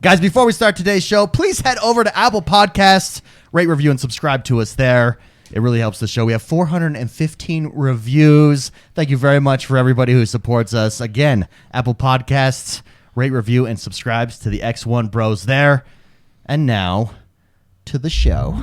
Guys, before we start today's show, please head over to Apple Podcasts, rate, review, and subscribe to us there. It really helps the show. We have 415 reviews. Thank you very much for everybody who supports us. Again, Apple Podcasts, rate, review, and subscribes to the XoneBros there. And now, to the show.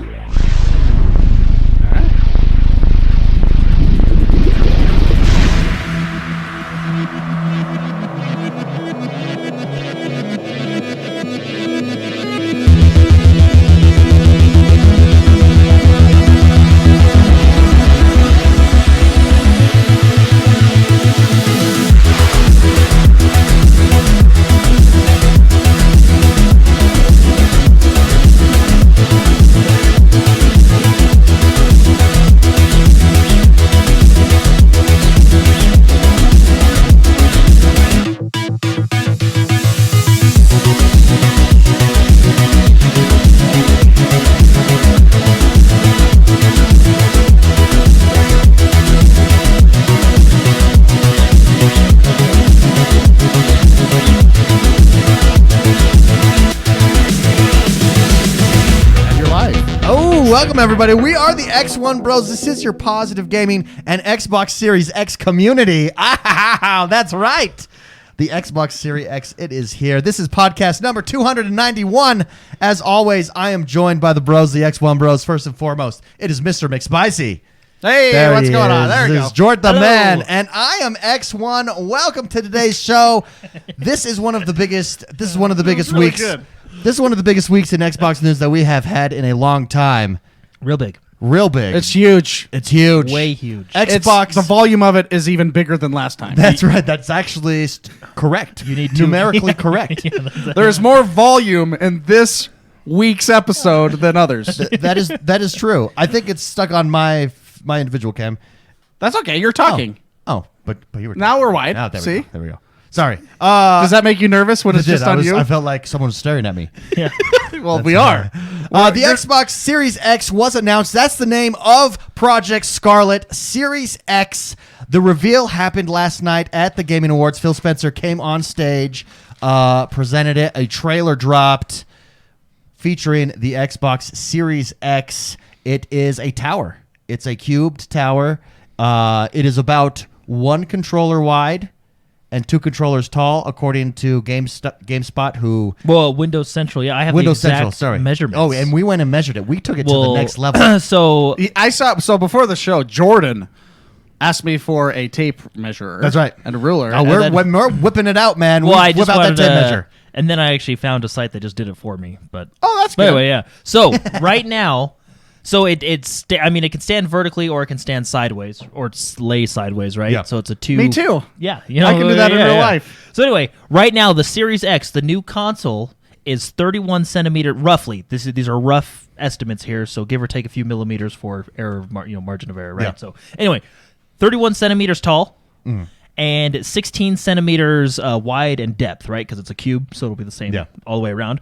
Welcome, everybody. We are the XoneBros. This is your positive gaming and Xbox Series X community. That's right. The Xbox Series X, it is here. This is podcast number 291. As always, I am joined by the bros, the XoneBros. First and foremost, it is Mr. McSpicy. Hey, there what's going on? There we go. This is Jort the Man, and I am X1. Welcome to today's show. This is one of the biggest. This is one of the biggest really weeks. Good. This is one of the biggest weeks in Xbox news that we have had in a long time. Real big. Real big. It's huge. It's huge. Way huge. Xbox. The volume of it is even bigger than last time. That's right. That's actually correct. You need numerically correct. There's more volume in this week's episode than others. That is true. I think it's stuck on my individual cam. That's okay. You're talking. Oh, but you were. Now we're wide. Oh, there See? we go. There we go. Sorry. Does that make you nervous when it's just on you? I felt like someone was staring at me. Yeah. Well, we are. The Xbox Series X was announced. That's the name of Project Scarlet Series X. The reveal happened last night at the Gaming Awards. Phil Spencer came on stage, presented it. A trailer dropped featuring the Xbox Series X. It is a tower. It's a cubed tower. It is about one controller wide and two controllers tall, according to GameSpot, who... Well, Windows Central. Yeah, I have Windows the exact Central, sorry. measurements. Oh, and we went and measured it. We took it to the next level. So before the show, Jordan asked me for a tape measure. That's right. And a ruler. Oh, we're whipping it out, man. well, I whip just out wanted that tape to, measure. and then I actually found a site that just did it for me. But that's but good. anyway, yeah. So right now, so it can stand vertically or it can stand sideways or lay sideways, right? Yeah. So it's a two. Me too. Yeah, I can do that in real life. So anyway, right now the Series X, the new console, is 31 centimeter roughly. These are rough estimates here, so give or take a few millimeters for error, margin of error, right? Yeah. So anyway, 31 centimeters tall. And 16 centimeters wide and depth, right? Because it's a cube, so it'll be the same all the way around.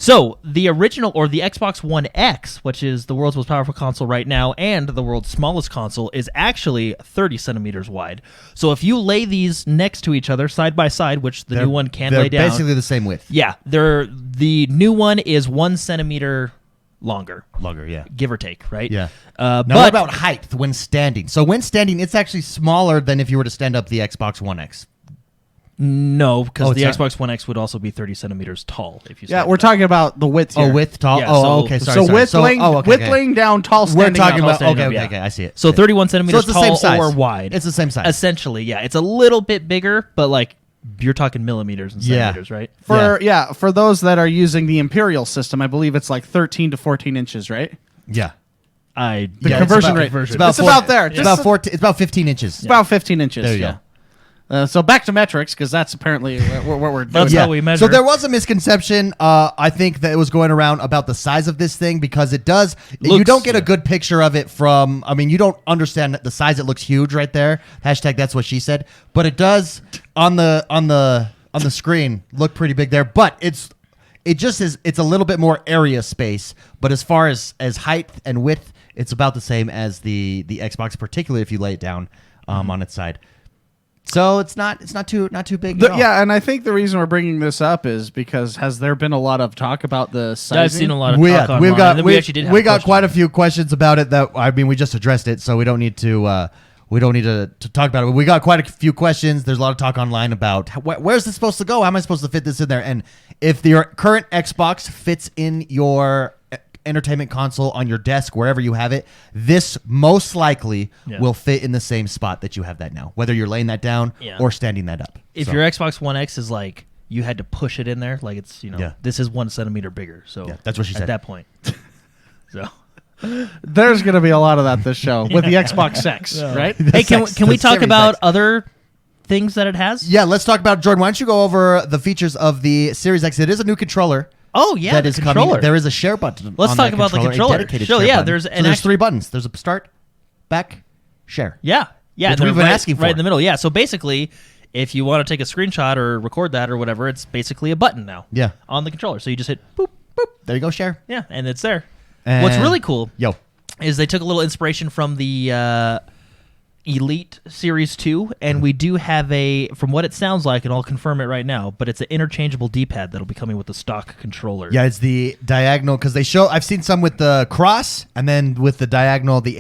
So the original, or the Xbox One X, which is the world's most powerful console right now, and the world's smallest console, is actually 30 centimeters wide. So if you lay these next to each other, side by side, which the new one can lay down. They're basically the same width. Yeah, the new one is 1 centimeter longer, yeah. give or take, right? Yeah. But Now, what about height when standing? So when standing, it's actually smaller than if you were to stand up the Xbox One X. no, because the it's not? Xbox One X would also be 30 centimeters tall. If you Yeah, stand we're up. talking about the width here. Oh, width, tall? Yeah, oh, so- okay, sorry. Width laying down, tall We're standing talking up. about, standing okay, up, yeah. I see it. So 31 centimeters it's the same tall size. or wide. It's the same size. Essentially, yeah. It's a little bit bigger, but like you're talking millimeters and Yeah. centimeters, right? For those that are using the Imperial system, I believe it's like 13 to 14 inches, right? Yeah. The conversion rate. It's It's about there. It's about 14. It's about 15 inches. It's about 15 inches. There you go. So back to metrics, because that's apparently what we're doing. That's how we measure. So there was a misconception, I think, that it was going around about the size of this thing, because it does. You don't get a good picture of it from. I mean, you don't understand the size. It looks huge right there. Hashtag that's what she said. But it does on the screen look pretty big there. But it's a little bit more area space. But as far as height and width, it's about the same as the Xbox, particularly if you lay it down on its side. So it's not too big. at all. Yeah, and I think the reason we're bringing this up is because has there been a lot of talk about the sizing? I've seen a lot of we, talk yeah, online. we've got and then we, actually did have we got questions. quite a few questions about it. That I mean, we just addressed it, so we don't need to. We don't need to talk about it. But we got quite a few questions. There's a lot of talk online about where's this supposed to go? How am I supposed to fit this in there? And if your current Xbox fits in your entertainment console on your desk, wherever you have it, this most likely will fit in the same spot that you have that now, whether you're laying that down or standing that up. If your Xbox One X is like you had to push it in there, like it's this is 1 centimeter bigger. So that's what she said at that point. So. There's going to be a lot of that this show with the Xbox X, right? Hey, can we talk about other things that it has? Yeah, let's talk about Jordan. Why don't you go over the features of the Series X? It is a new controller. Oh yeah, that the is controller. coming. There is a share button. Let's on talk that about the controller. A dedicated Sure, share yeah, button. There's 3 buttons. There's a start, back, share. Yeah, Which they're we've been asking for. right in the middle. Yeah, so basically, if you want to take a screenshot or record that or whatever, it's basically a button now. Yeah, on the controller. So you just hit boop boop. There you go, share. Yeah, and it's there. And What's really cool, is they took a little inspiration from the Elite Series 2, and we do have from what it sounds like, and I'll confirm it right now, but it's an interchangeable D-pad that'll be coming with the stock controller. Yeah, it's the diagonal, because I've seen some with the cross, and then with the diagonal, the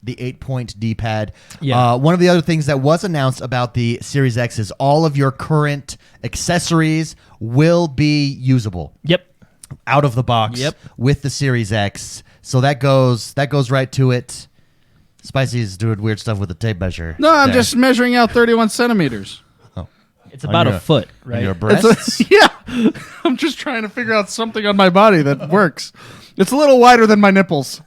8-point D-pad. Yeah. One of the other things that was announced about the Series X is all of your current accessories will be usable. Yep. Out of the box. Yep. With the Series X. So that goes right to it. Spicy's doing weird stuff with the tape measure. No, I'm just measuring out 31 centimeters. Oh. It's about a foot, right? Your breasts? Yeah. I'm just trying to figure out something on my body that works. It's a little wider than my nipples.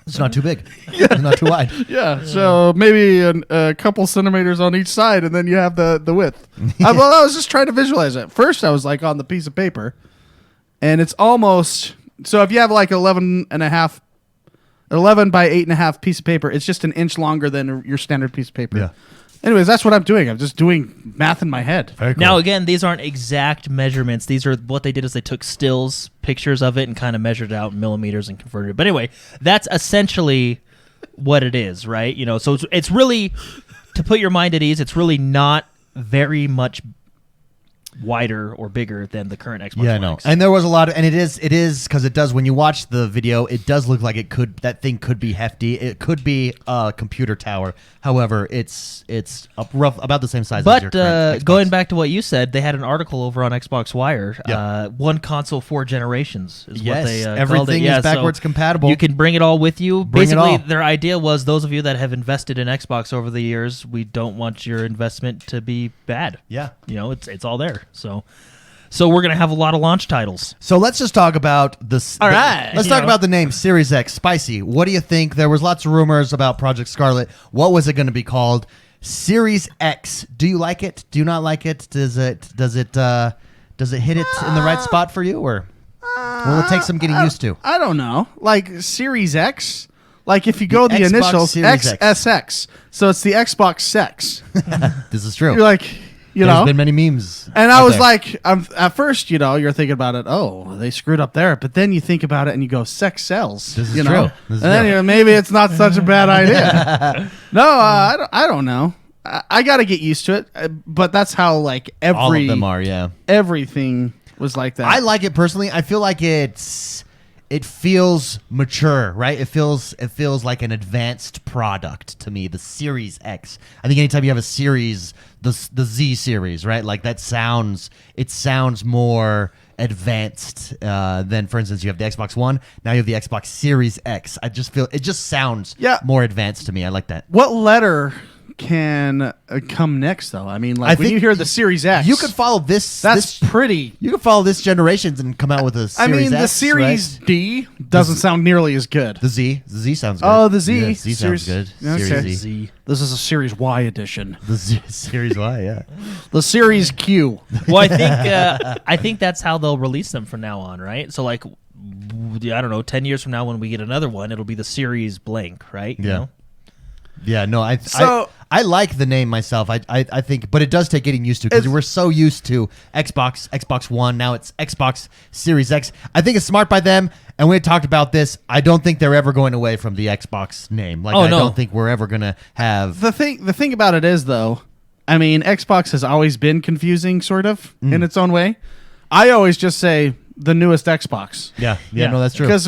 It's not too big. It's not too wide. Yeah, so maybe a couple centimeters on each side, and then you have the width. I was just trying to visualize it. First, I was like on the piece of paper, and it's almost... So if you have like 11 by 8.5 piece of paper, it's just an inch longer than your standard piece of paper. Yeah. Anyways, that's what I'm doing. I'm just doing math in my head. Very cool. Now, again, these aren't exact measurements. These are what they did is they took stills, pictures of it, and kind of measured it out in millimeters and converted it. But anyway, that's essentially what it is, right? So it's really, to put your mind at ease, it's really not very much wider or bigger than the current Xbox One X. And there was a lot of, and it is because it does, when you watch the video, it does look like that thing could be hefty. It could be a computer tower. However, it's about the same size as your current Xbox. Going back to what you said, they had an article over on Xbox Wire. One console, 4 generations is what they called it. Everything is backwards compatible. You can bring it all with you. Bring it Basically, all. their idea was those of you that have invested in Xbox over the years, we don't want your investment to be bad. Yeah. It's all there. So we're gonna have a lot of launch titles. So let's just talk about this. All right. Let's talk about the name Series X. Spicy. What do you think? There was lots of rumors about Project Scarlet. What was it going to be called? Series X. Do you like it? Do you not like it? Does it hit it in the right spot for you, or will it take some getting used to? I don't know. Like Series X. Like if you go the Xbox initials Series X. XSX, so it's the Xbox Sex. This is true. You're like, There's been many memes. And out I was there. like, at first, you're thinking about it. Oh, they screwed up there. But then you think about it and you go, sex sells. This is you true. know? This is and then true. maybe it's not such a bad idea. No, I don't know. I got to get used to it. But that's how like all of them are. Yeah. everything was like that. I like it personally. I feel like it feels mature, right? It feels like an advanced product to me. The Series X. I think anytime you have a series, the Z series, right? Like it sounds more advanced than, for instance, you have the Xbox One. Now you have the Xbox Series X. I just feel it just sounds more advanced to me. I like that. What letter can come next, though? I mean, like when you hear the Series X, you could follow this. That's pretty. You could follow this generations and come out with a Series I mean, X, the Series right? D doesn't sound nearly as good. The Z sounds good. Oh, the Z. Yeah, Z sounds good. Okay. Series Z. This is a Series Y edition. The Z, Series Y, yeah. The Series Q. Well, I think that's how they'll release them from now on, right? So like, I don't know, 10 years from now when we get another one, it'll be the Series blank, right? You know? Yeah, no, I like the name myself. I think, but it does take getting used to because we're so used to Xbox One. Now it's Xbox Series X. I think it's smart by them, and we had talked about this. I don't think they're ever going away from the Xbox name. Like, I don't think we're ever gonna have The thing about it is, though, I mean, Xbox has always been confusing, sort of, in its own way. I always just say the newest Xbox. Yeah, no, that's true. Because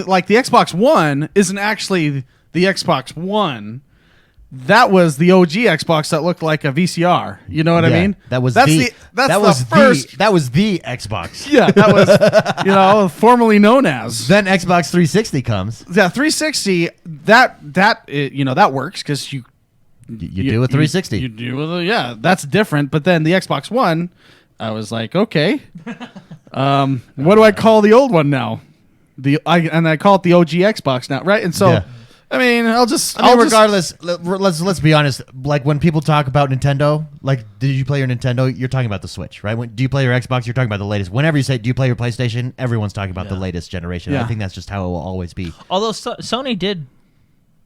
like the Xbox One isn't actually the Xbox One. That was the OG Xbox that looked like a VCR. You know what I mean? That was that's the first. that was the Xbox. Yeah, that was formerly known as. Then Xbox 360 comes. Yeah, 360. That works because you do a 360. You do that's different. But then the Xbox One, I was like, okay, what do I call the old one now? I call it the OG Xbox now, right? And so. Yeah. I mean, regardless, let's be honest. Like when people talk about Nintendo, like, did you play your Nintendo? You're talking about the Switch, right? Do you play your Xbox? You're talking about the latest. Whenever you say, do you play your PlayStation? Everyone's talking about the latest generation. Yeah. I think that's just how it will always be. Although Sony did,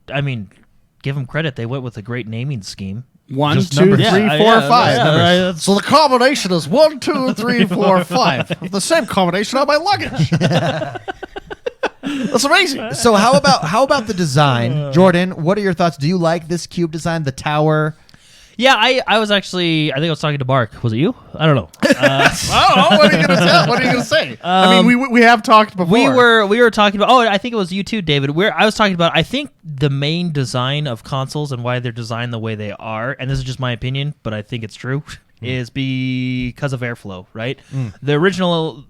I mean, give them credit. They went with a great naming scheme. 1, 2, 3, 4, 5. So the combination is 1, 2, 3, 4, 5. The same combination on my luggage. That's amazing. So how about the design, Jordan? What are your thoughts? Do you like this cube design, the tower? Yeah, I was actually. I think I was talking to Mark. Was it you? I don't know. I don't know. What are you going to tell? What are you going to say? I mean, we have talked before. We were talking about. Oh, I think it was you too, David. I was talking about. I think the main design of consoles and why they're designed the way they are, and this is just my opinion, but I think it's true, is because of airflow. Right. The original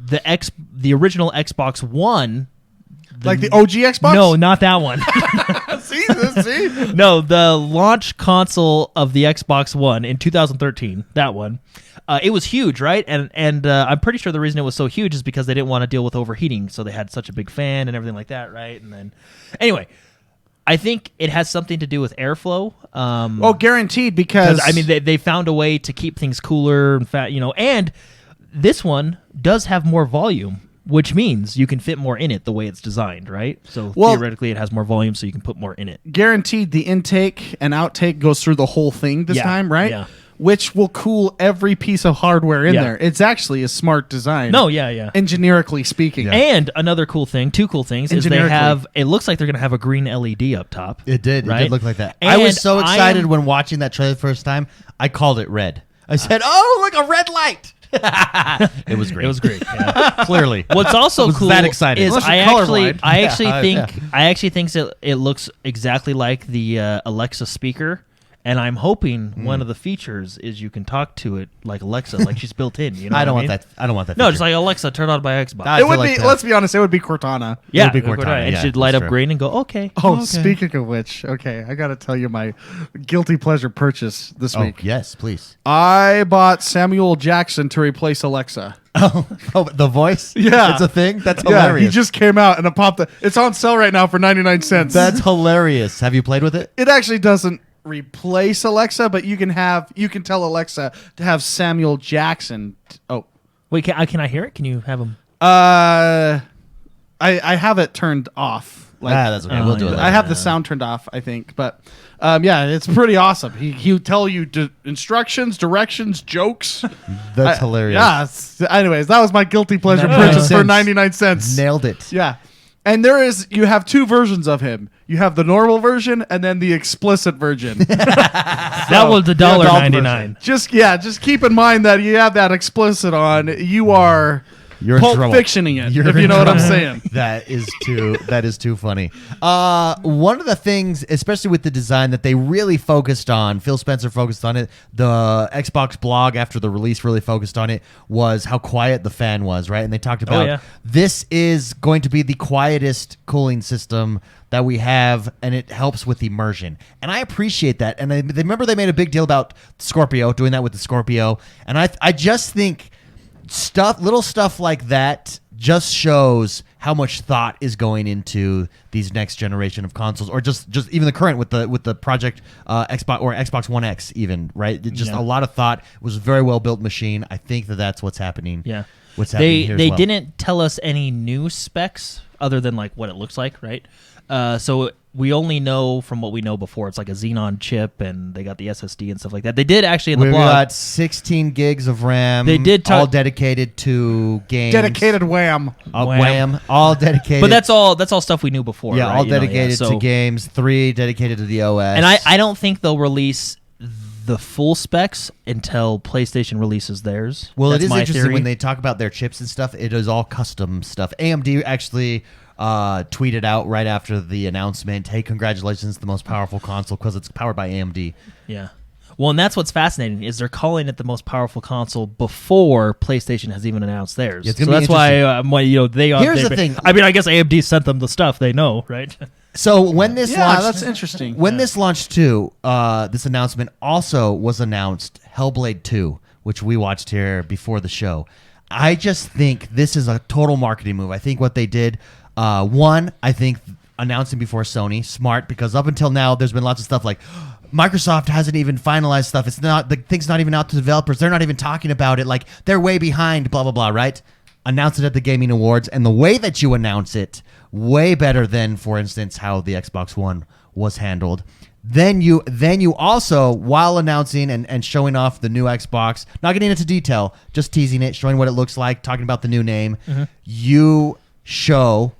Xbox One. Like the OG Xbox? No, not that one. See? No, the launch console of the Xbox One in 2013, that one. It was huge, right? And I'm pretty sure the reason it was so huge is because they didn't want to deal with overheating, so they had such a big fan and everything like that, right? And then, anyway, I think it has something to do with airflow. Guaranteed, because I mean, they found a way to keep things cooler and fat, and this one does have more volume. Which means you can fit more in it the way it's designed, right? So theoretically, it has more volume, so you can put more in it. Guaranteed, the intake and outtake goes through the whole thing this time, right? Yeah. Which will cool every piece of hardware in there. It's actually a smart design. No, yeah. Engineerically speaking. Yeah. And another cool thing, two cool things, is they have, it looks like they're going to have a green LED up top. It did. Right? It did look like that. And I was so excited when watching that trailer the first time, I called it red. I said, oh, look, a red light. It was great. It was great. Yeah. Clearly. What's also cool that excited. is I actually think it looks exactly like the Alexa speaker. And I'm hoping one of the features is you can talk to it like Alexa, like she's built in. You know, I don't want that. I don't want that. No, feature. just like Alexa, turn on my Xbox. It would be. Let's be honest. It would be Cortana. Yeah, it would be Cortana. And she'd light up green and go, okay. Oh, okay. Speaking of which, okay, I got to tell you my guilty pleasure purchase this week. Yes, please. I bought Samuel Jackson to replace Alexa. Oh, the voice? Yeah. It's a thing? That's hilarious. He just came out and it popped. It's on sale right now for 99 cents. That's hilarious. Have you played with it? It actually doesn't replace Alexa, but you can tell Alexa to have Samuel Jackson. Wait, can I hear it? Can you have him? I have it turned off. That's okay. We'll do it later. I have the sound turned off, I think, but it's pretty awesome. He'll tell you instructions, directions, jokes. That's hilarious. Yeah. Anyways, that was my guilty pleasure purchase for 99 cents. Nailed it. Yeah. And you have two versions of him. You have the normal version and then the explicit version. That was the $1.99. Just keep in mind that you have that explicit on. You're Pulp Fictioning it, if you know what I'm saying. That is too funny. One of the things, especially with the design that they really focused on, Phil Spencer focused on it, the Xbox blog after the release really focused on it, was how quiet the fan was, right? And they talked about this is going to be the quietest cooling system that we have, and it helps with immersion. And I appreciate that. And they remember they made a big deal about Scorpio, doing that with the Scorpio. And I just think little stuff like that just shows how much thought is going into these next generation of consoles, or just even the current with the Project Xbox or Xbox One X, even, right? A lot of thought. It was a very well built machine. I think that's what's happening. Yeah, what's happening here as well. They didn't tell us any new specs other than like what it looks like, right? So we only know from what we know before. It's like a Xenon chip, and they got the SSD and stuff like that. They did actually in the blog. We got 16 gigs of RAM. They did all dedicated to games. Dedicated wham. Wham. All dedicated. But that's all stuff we knew before. Yeah, right? all dedicated to games. 3 dedicated to the OS. And I don't think they'll release the full specs until PlayStation releases theirs. Well, That's it is my interesting theory. when they talk about their chips and stuff. It is all custom stuff. AMD actually tweeted out right after the announcement, "Hey, congratulations, the most powerful console because it's powered by AMD." Yeah. Well, and that's what's fascinating is they're calling it the most powerful console before PlayStation has even announced theirs. Yeah, it's so gonna be that's why they are. Here's the thing. I mean, I guess AMD sent them the stuff they know, right? So when this launched, that's interesting. When this launched too, this announcement also was announced Hellblade 2, which we watched here before the show. I just think this is a total marketing move. I think what they did, one, I think announcing before Sony, smart, because up until now there's been lots of stuff like Microsoft hasn't even finalized stuff. It's not, the thing's not even out to developers. They're not even talking about it. Like, they're way behind, blah, blah, blah, right? Announce it at the Gaming Awards, and the way that you announce it, way better than, for instance, how the Xbox One was handled. Then you also, while announcing and showing off the new Xbox, not getting into detail, just teasing it, showing what it looks like, talking about the new name, you show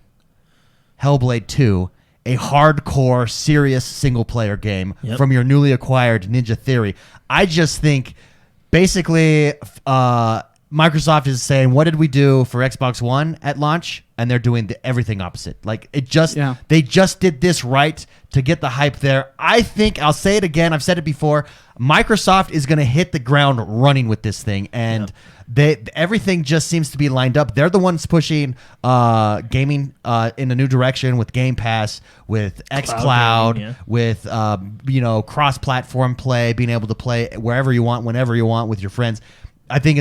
Hellblade 2, a hardcore, serious single-player game from your newly acquired Ninja Theory. I just think, basically, Microsoft is saying, what did we do for Xbox One at launch? And they're doing everything opposite. Like, they just did this right to get the hype there. I think, I'll say it again, I've said it before, Microsoft is going to hit the ground running with this thing, and everything just seems to be lined up. They're the ones pushing gaming in a new direction with Game Pass, with xCloud, gaming, with cross-platform play, being able to play wherever you want, whenever you want with your friends. I think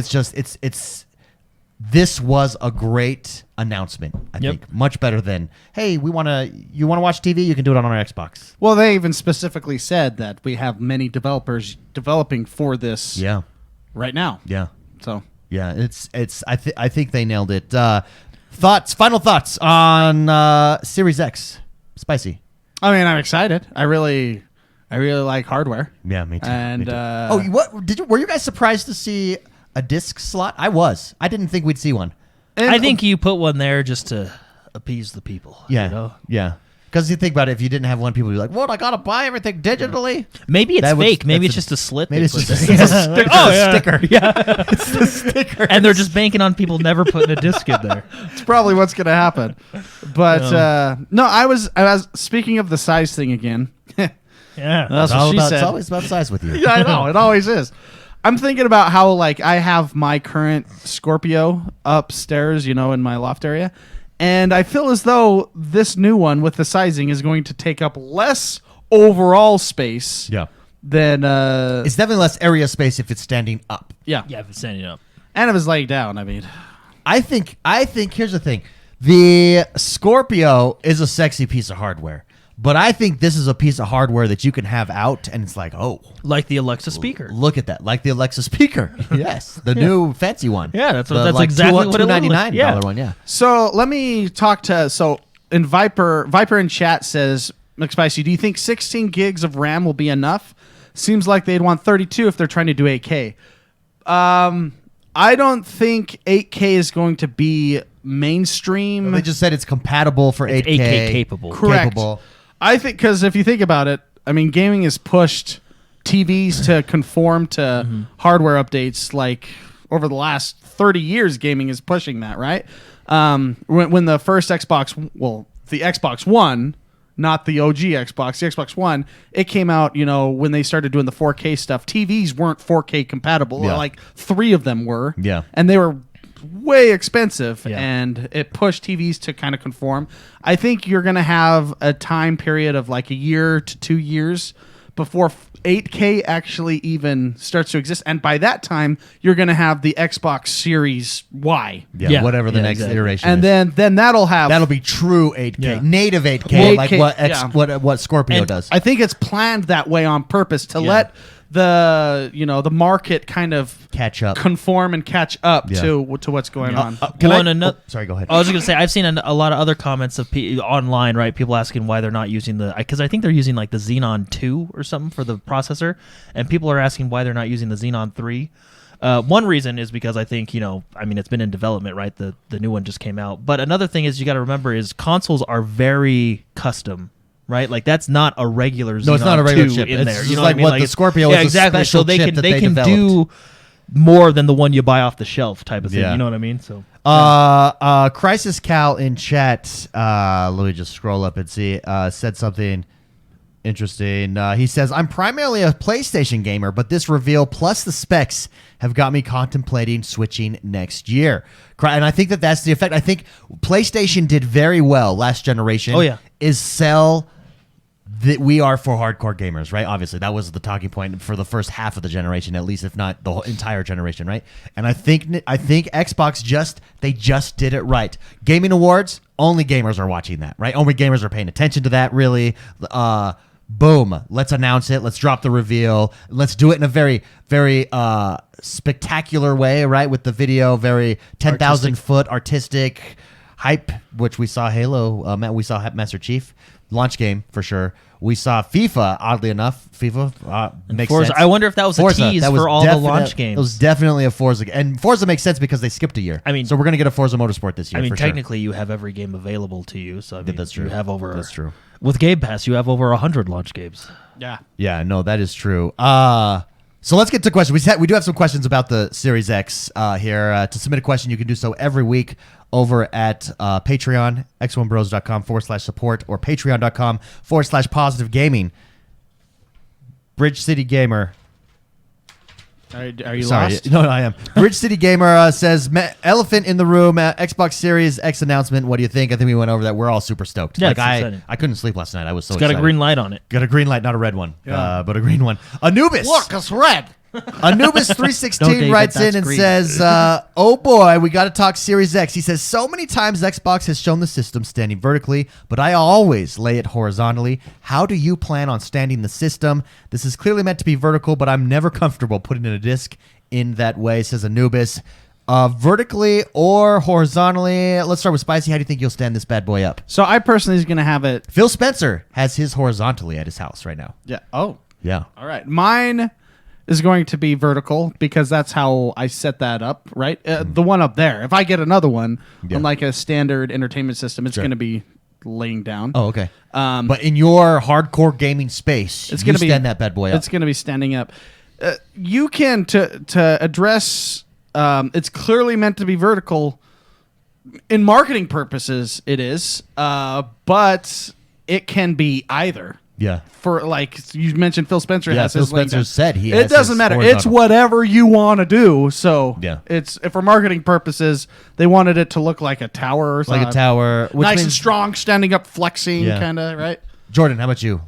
this was a great announcement. I think much better than, hey, you want to watch TV? You can do it on our Xbox. Well, they even specifically said that we have many developers developing for this. Yeah. Right now. Yeah. So. Yeah. I think they nailed it. Final thoughts on Series X. Spicy. I mean, I'm excited. I really like hardware. Yeah, me too. And me too. Were you guys surprised to see a disc slot? I was. I didn't think we'd see one. I think you put one there just to appease the people. Yeah. You know? Yeah. Because you think about it, if you didn't have one, people would be like, "What? I gotta buy everything digitally." Maybe it's fake. Maybe it's just a slit. Maybe it's they just put a there. sticker. Oh, yeah. Sticker. Yeah. It's the sticker. And they're just banking on people never putting a disc in there. It's probably what's going to happen. But no, I was speaking of the size thing again. Yeah. That's what she said. It's always about size with you. Yeah, I know. It always is. I'm thinking about how, like, I have my current Scorpio upstairs, in my loft area. And I feel as though this new one with the sizing is going to take up less overall space Yeah. than... It's definitely less area space if it's standing up. yeah. Yeah, if it's standing up. And if it's laying down, I mean... I think here's the thing. The Scorpio is a sexy piece of hardware. But I think this is a piece of hardware that you can have out, and it's like, oh. Like the Alexa speaker. Look at that. Like the Alexa speaker. Yes. The new fancy one. Yeah, that's The, exactly what it looked $299 like. Yeah. one, yeah. So let me talk to... So in Viper in chat says, McSpicy, do you think 16 gigs of RAM will be enough? Seems like they'd want 32 if they're trying to do 8K. I don't think 8K is going to be mainstream. They just said it's compatible for 8K. 8K capable. Correct. Capable. I think because if you think about it, I mean, gaming has pushed TVs to conform to hardware updates. Like over the last 30 years, gaming is pushing that, right? When the first Xbox, the Xbox One, not the OG Xbox, the Xbox One, it came out, when they started doing the 4K stuff, TVs weren't 4K compatible. Yeah. Like 3 of them were. Yeah. And they were way expensive, Yeah. and it pushed TVs to kind of conform. I think you're going to have a time period of like a year to 2 years before 8K actually even starts to exist. And by that time, you're going to have the Xbox Series Y. Yeah, whatever the next iteration And is. then that'll have... That'll be true 8K. Yeah. Native 8K, like 8K, what Scorpio and does. I think it's planned that way on purpose to let the market kind of Catch up. conform and catch up Yeah. to what's going on. Sorry, go ahead. I was going to say, I've seen a lot of other comments of online, right? People asking why they're not using because I think they're using like the Xenon 2 or something for the processor, and people are asking why they're not using the Xenon 3. One reason is because I think, it's been in development, right? The new one just came out. But another thing is you got to remember is consoles are very custom right? Like that's not a regular Xenon No, it's not a regular 2 chip. in It's there. just You know like what I mean? what the Scorpio yeah, is a exactly. special So they chip can that they they can developed. do more than the one you buy off the shelf type of thing. Yeah. You know what I mean? So Crisis Cal in chat. Let me just scroll up and see. Said something interesting. He says, "I'm primarily a PlayStation gamer, but this reveal plus the specs have got me contemplating switching next year." And I think that's the effect. I think PlayStation did very well last generation. Oh, yeah. Is sell that we are for hardcore gamers, right? Obviously, that was the talking point for the first half of the generation, at least, if not the whole entire generation, right? And I think Xbox just did it right. Gaming Awards, only gamers are watching that, right? Only gamers are paying attention to that, really. Boom, let's announce it. Let's drop the reveal. Let's do it in a very, very spectacular way, right? With the video, very 10,000-foot artistic hype, which we saw Halo. We saw Master Chief. Launch game for sure. We saw FIFA. Oddly enough, FIFA makes Forza, sense. I wonder if that was a tease for all the launch games. It was definitely a Forza, and Forza makes sense because they skipped a year. I mean, so we're gonna get a Forza Motorsport this year. I mean, for sure. technically, you have every game available to you. So I mean, that's true. You have over. That's true. With Game Pass, you have over 100 launch games. Yeah. Yeah, no, that is true. So let's get to questions. We do have some questions about the Series X here. To submit a question, you can do so every week over at Patreon, XoneBros.com/support or Patreon.com/positive gaming. Bridge City Gamer. Are you Sorry. lost? No, I am. Bridge City Gamer says, elephant in the room, Xbox Series X announcement. What do you think? I think we went over that. We're all super stoked. Yeah, like it's exciting. I couldn't sleep last night. I was so It's got excited. a green light on it. Got a green light, not a red one, Yeah. but a green one. Anubis. Look, it's red. Anubis No, 316 David, writes in that's and green. says, "Oh boy, we got to talk Series X." He says, "So many times Xbox has shown the system standing vertically, but I always lay it horizontally. How do you plan on standing the system? This is clearly meant to be vertical, but I'm never comfortable putting in a disc in that way," says Anubis. Vertically or horizontally? Let's start with Spicy. How do you think you'll stand this bad boy up? So I personally is going to have it. Phil Spencer has his horizontally at his house right now. Yeah. Oh. Yeah. All right. Mine is going to be vertical because that's how I set that up, right? The one up there. If I get another one, Yeah. unlike a standard entertainment system, it's Sure. going to be laying down. Oh, okay. But in your hardcore gaming space, It's you going to be stand that bad boy up. It's going to be standing up. You can to address. It's clearly meant to be vertical. In marketing purposes, it is, but it can be either. Yeah. For like you mentioned, Phil Spencer Yeah, has Phil his laying Spencer down. said he It has doesn't his matter. It's horizontal. whatever you want to do. So Yeah. it's for marketing purposes. They wanted it to look like a tower or something. Like a tower. Which Nice and means- strong, standing up, flexing, Yeah. kind of right. Jordan, how about you?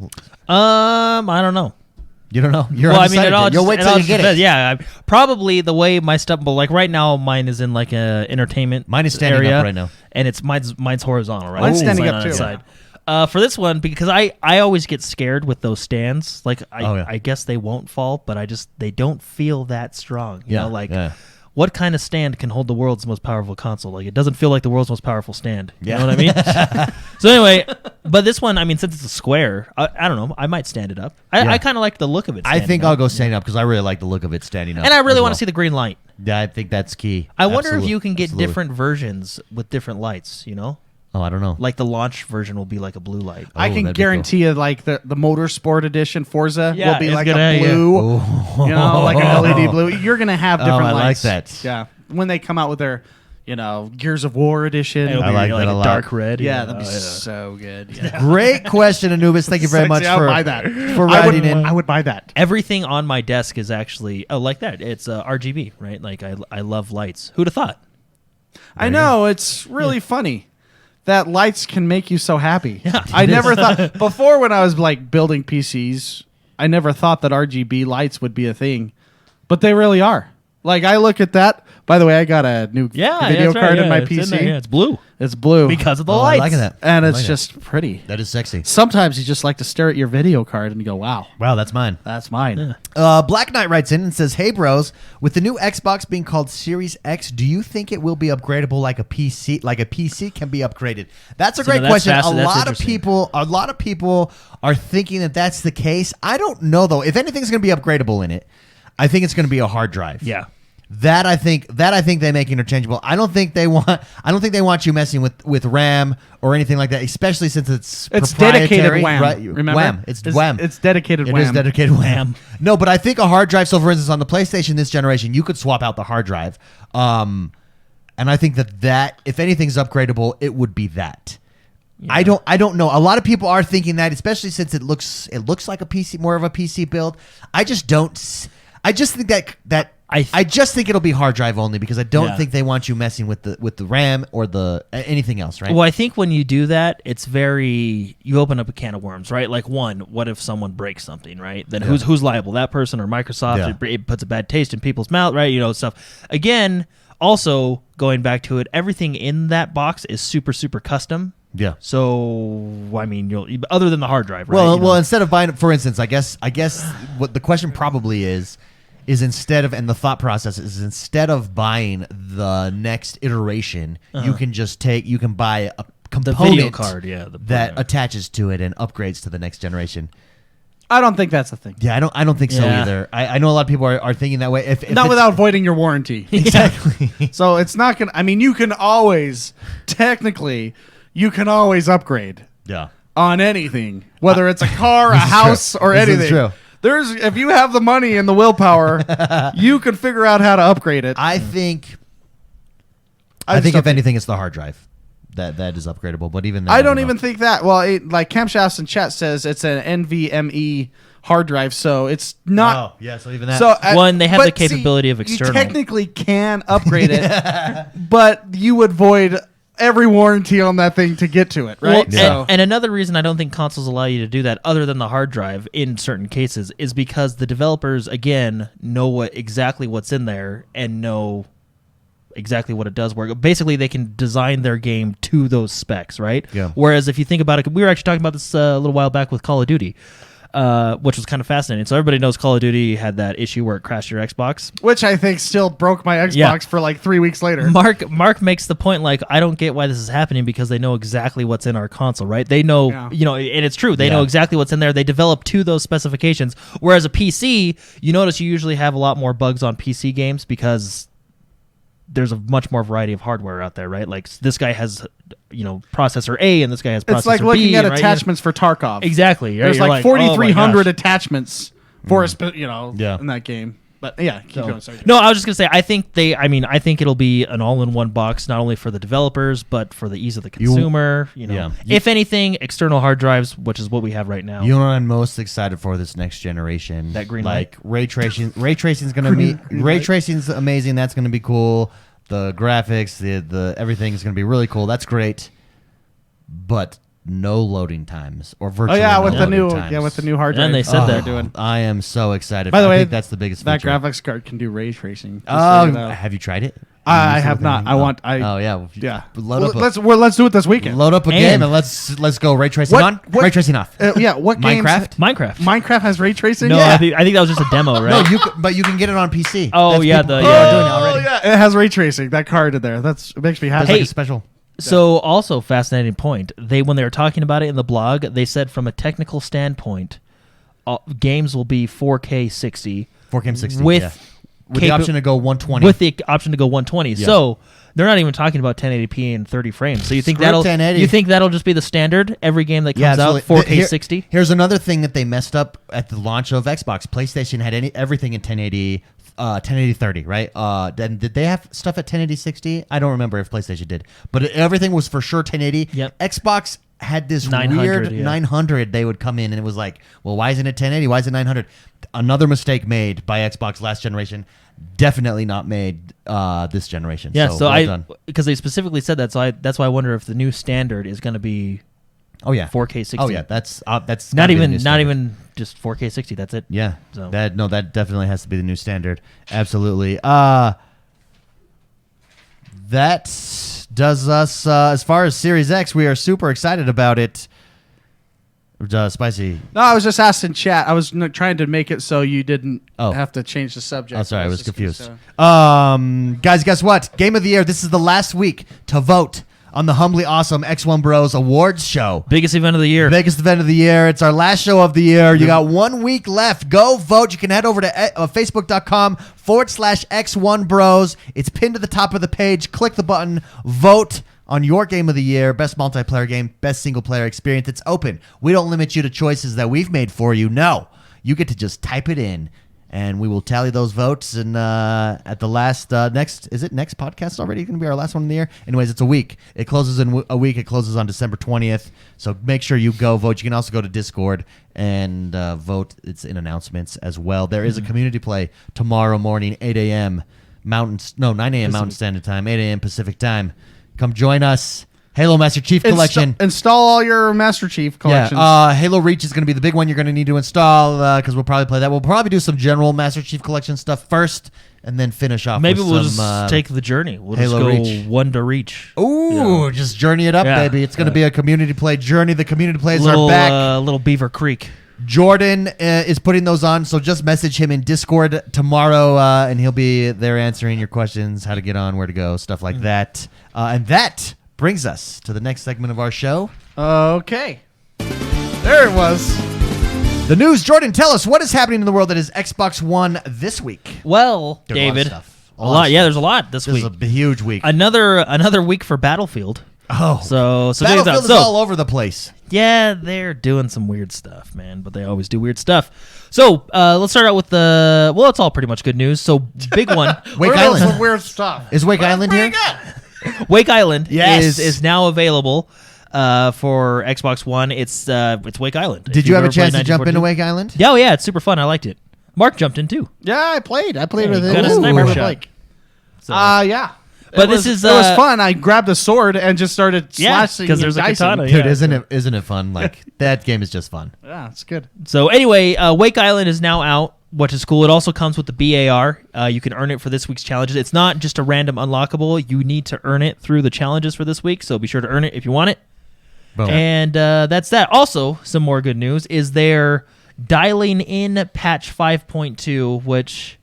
I don't know. You don't know? You're Well, I mean, undecided it all yet. You'll just, wait it till all you just get depends. it. Yeah, probably the way my stuff. But like right now, mine is in like a entertainment. Mine is standing area, up right now. and it's mine's horizontal. Right, Mine's It's standing laying up on its too. side. For this one, because I always get scared with those stands. Like I guess they won't fall, but they don't feel that strong. You know, like what kind of stand can hold the world's most powerful console? Like it doesn't feel like the world's most powerful stand. You know what I mean? So anyway, but this one, I mean, since it's a square, I don't know. I might stand it up. I kind of like the look of it. I think up. I'll go standing up because I really like the look of it standing up. And I really as want well. to see the green light. Yeah, I think that's key. I wonder if Absolutely. you can get Absolutely. different versions with different lights, you know? Oh, I don't know. Like the launch version will be like a blue light. I can that'd be guarantee you, like the Motorsport Edition Forza Yeah, will be it's like gonna- a yeah. blue, you know, like an LED blue. You're gonna have different I like lights. that. Yeah, when they come out with their, Gears of War edition. It'll I be like like that a a lot. dark red. Yeah, that'd be Oh, yeah. so good. Yeah. Great question, Anubis. Thank you very much Sexy, I would for buy that. for writing in. I would buy that. Everything on my desk is actually like that. It's RGB, right? Like I love lights. Who'd have thought? I know it's really funny that lights can make you so happy. Yeah, I it never is. thought before when I was like building PCs. I never thought that RGB lights would be a thing, but they really are. Like I look at that. By the way, I got a new video that's right. card in Yeah, my it's PC. there. Yeah, it's blue It's blue because of the Oh, I lights. like that. and I it's like just pretty. That is sexy. Sometimes you just like to stare at your video card and you go, "Wow, Wow, that's mine. that's mine." Black Knight writes in and says, "Hey bros, with the new Xbox being called Series X, do you think it will be upgradable like a PC? Like a PC can be upgraded?" That's a great that's question. fast- A that's lot of people are thinking that that's the case. I don't know though. If anything's going to be upgradable in it, I think it's going to be a hard drive. Yeah. That I think they make interchangeable. I don't think they want you messing with RAM or anything like that, especially since it's dedicated WAM. Right? Remember, WAM. It's WAM. It's dedicated It WAM. is dedicated WAM. No, but I think a hard drive. So, for instance, on the PlayStation this generation, you could swap out the hard drive, and I think that if anything's upgradable, it would be that. Yeah. I don't know. A lot of people are thinking that, especially since it looks like a PC, more of a PC build. I just think that. I just think it'll be hard drive only because I don't think they want you messing with the RAM or the anything else, right? Well, I think when you do that, it's you open up a can of worms, right? Like what if someone breaks something, right? Then who's liable? That person or Microsoft? Yeah. It puts a bad taste in people's mouth, right? Stuff. Again, also going back to it, everything in that box is super, super custom. Yeah. So I mean, other than the hard drive, right? Well, instead of buying, for instance, I guess what the question probably is instead of, and the thought process is instead of buying the next iteration, you can buy a component, the video card, that attaches to it and upgrades to the next generation. I don't think that's a thing. Yeah, I don't think so either. I know a lot of people are thinking that way. If not without voiding your warranty. Exactly. So it's not gonna. I mean, you can always upgrade. Yeah. On anything, whether it's a car, a house, or anything. This is true. If you have the money and the willpower, you can figure out how to upgrade it. I think if anything, it's the hard drive that is upgradable. But even then, I don't even think that. Well, like Camshafts in chat says, it's an NVMe hard drive, so it's not. Oh, yeah. So even that. So they have the capability of external. You technically can upgrade it, but you would void every warranty on that thing to get to it, right? Well, and another reason I don't think consoles allow you to do that, other than the hard drive in certain cases, is because the developers, again, know exactly what's in there and know exactly what it does work. Basically, they can design their game to those specs, right? Yeah. Whereas if you think about it, we were actually talking about this a little while back with Call of Duty. Which was kind of fascinating. So everybody knows Call of Duty had that issue where it crashed your Xbox, which I think still broke my Xbox for like 3 weeks later. Mark makes the point, like, I don't get why this is happening because they know exactly what's in our console, right? They know, and it's true. They know exactly what's in there. They develop to those specifications. Whereas a PC, you notice you usually have a lot more bugs on PC games because there's a much more variety of hardware out there, right? Like this guy has, processor A, and this guy has processor B. It's like looking B, at right? attachments for Tarkov. Exactly. There's like 4,300 attachments for in that game. But keep going. Sorry. No, I was just gonna say I think it'll be an all-in-one box, not only for the developers but for the ease of the consumer. If anything, external hard drives, which is what we have right now. You know what I'm most excited for this next generation? That green light. Ray tracing. Ray tracing's gonna be tracing's amazing. That's gonna be cool. The graphics, the everything is gonna be really cool. That's great. But no loading times or virtually with the new times. with the new hard drive. And they said they're doing. I am so excited. By the way, I think that's the biggest that feature. graphics card can do ray tracing. Have you tried it? I have not. Load let's do it this weekend. Load up a game and let's go ray tracing on. Ray tracing off. What games? Minecraft has ray tracing. No, I think that was just a demo, right? No, but you can get it on PC. Oh, That's yeah, people the- are yeah. doing it already. It has ray tracing. That card in there. It makes me happy. That's like a special. So also fascinating point. When they were talking about it in the blog, they said from a technical standpoint, games will be 4K 60. 4K 60 with the option to go 120. With the option to go 120. Yeah. So they're not even talking about 1080p and 30 frames. So you think that'll 1080. You think that'll just be the standard every game that comes out 4K 60? Here's another thing that they messed up at the launch of Xbox. PlayStation had everything in 1080 30, right? Then did they have stuff at 1080 60? I don't remember if PlayStation did, but everything was for sure 1080. Yep. Xbox had this 900, weird 900. They would come in and it was like, well, why isn't it 1080? Why is it 900? Another mistake made by Xbox last generation. Definitely not made this generation. Yeah, so because they specifically said that, so that's why I wonder if the new standard is going to be 4K 60. Oh yeah, that's not even just 4K 60. That's it. Yeah. So. That definitely has to be the new standard. Absolutely. That does us as far as Series X. We are super excited about it. Spicy. No, I was just asking chat. I was trying to make it so you didn't have to change the subject. Oh, sorry, I was confused. Guys, guess what? Game of the Year. This is the last week to vote on the humbly awesome XoneBros Awards show. Biggest event of the year. Biggest event of the year. It's our last show of the year. You got 1 week left. Go vote. You can head over to facebook.com/X1Bros. It's pinned to the top of the page. Click the button. Vote on your game of the year, best multiplayer game, best single player experience. It's open. We don't limit you to choices that we've made for you. No, you get to just type it in, and we will tally those votes. And at the last next podcast already going to be our last one of the year? Anyways, it's a week. It closes in a week. It closes on December 20th. So make sure you go vote. You can also go to Discord and vote. It's in announcements as well. There is a community play tomorrow morning, 8 a.m. 9 a.m. Mountain Standard Time, 8 a.m. Pacific Time. Come join us. Halo Master Chief Collection. Install all your Master Chief collections. Yeah, Halo Reach is going to be the big one you're going to need to install because we'll probably play that. We'll probably do some general Master Chief Collection stuff first and then finish off Maybe with we'll some, just take the journey. We'll Halo just go Reach. one to reach. Ooh, just journey it up, baby. It's going to be a community play journey. The community plays are back. Little Beaver Creek. Jordan is putting those on, so just message him in Discord tomorrow, and he'll be there answering your questions, how to get on, where to go, stuff like that. And that brings us to the next segment of our show. Okay. There it was. The news. Jordan, tell us what is happening in the world that is Xbox One this week. Well, There's a lot of David, stuff. a lot. Yeah, there's a lot this This week. is a huge week. Another week for Battlefield. Oh, So Battlefield is all over the place. Yeah, they're doing some weird stuff, man, but they always do weird stuff. So let's start out with it's all pretty much good news. So big one. Wake Where Island. else weird stuff. Is Wake Island here? Wake Island Yes. is now available for Xbox One. It's Wake Island. Did you have a chance to jump into Wake Island? Yeah, yeah, it's super fun. I liked it. Mark jumped in too. Yeah, I played with you it. got a sniper shot. So, Yeah. But it was this fun. I grabbed a sword and just started slashing. because there's a and dicing. katana. Dude, Yeah. isn't it fun? Like that game is just fun. Yeah, it's good. So anyway, Wake Island is now out, which is cool. It also comes with the BAR. You can earn it for this week's challenges. It's not just a random unlockable. You need to earn it through the challenges for this week, so be sure to earn it if you want it. Boom. And that's that. Also, some more good news is they're dialing in patch 5.2, which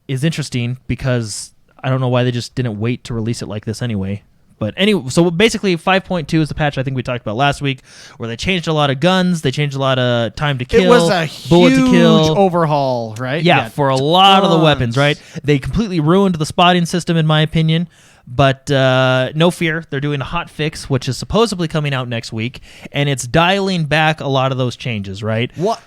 is interesting because I don't know why they just didn't wait to release it like this anyway. But anyway, so basically 5.2 is the patch I think we talked about last week, where they changed a lot of guns, they changed a lot of time to kill, It was a bullet huge to kill. overhaul, right? Yeah, for a lot of the tons. weapons, right? They completely ruined the spotting system, in my opinion. But no fear, they're doing a hot fix, which is supposedly coming out next week, and it's dialing back a lot of those changes, right? What?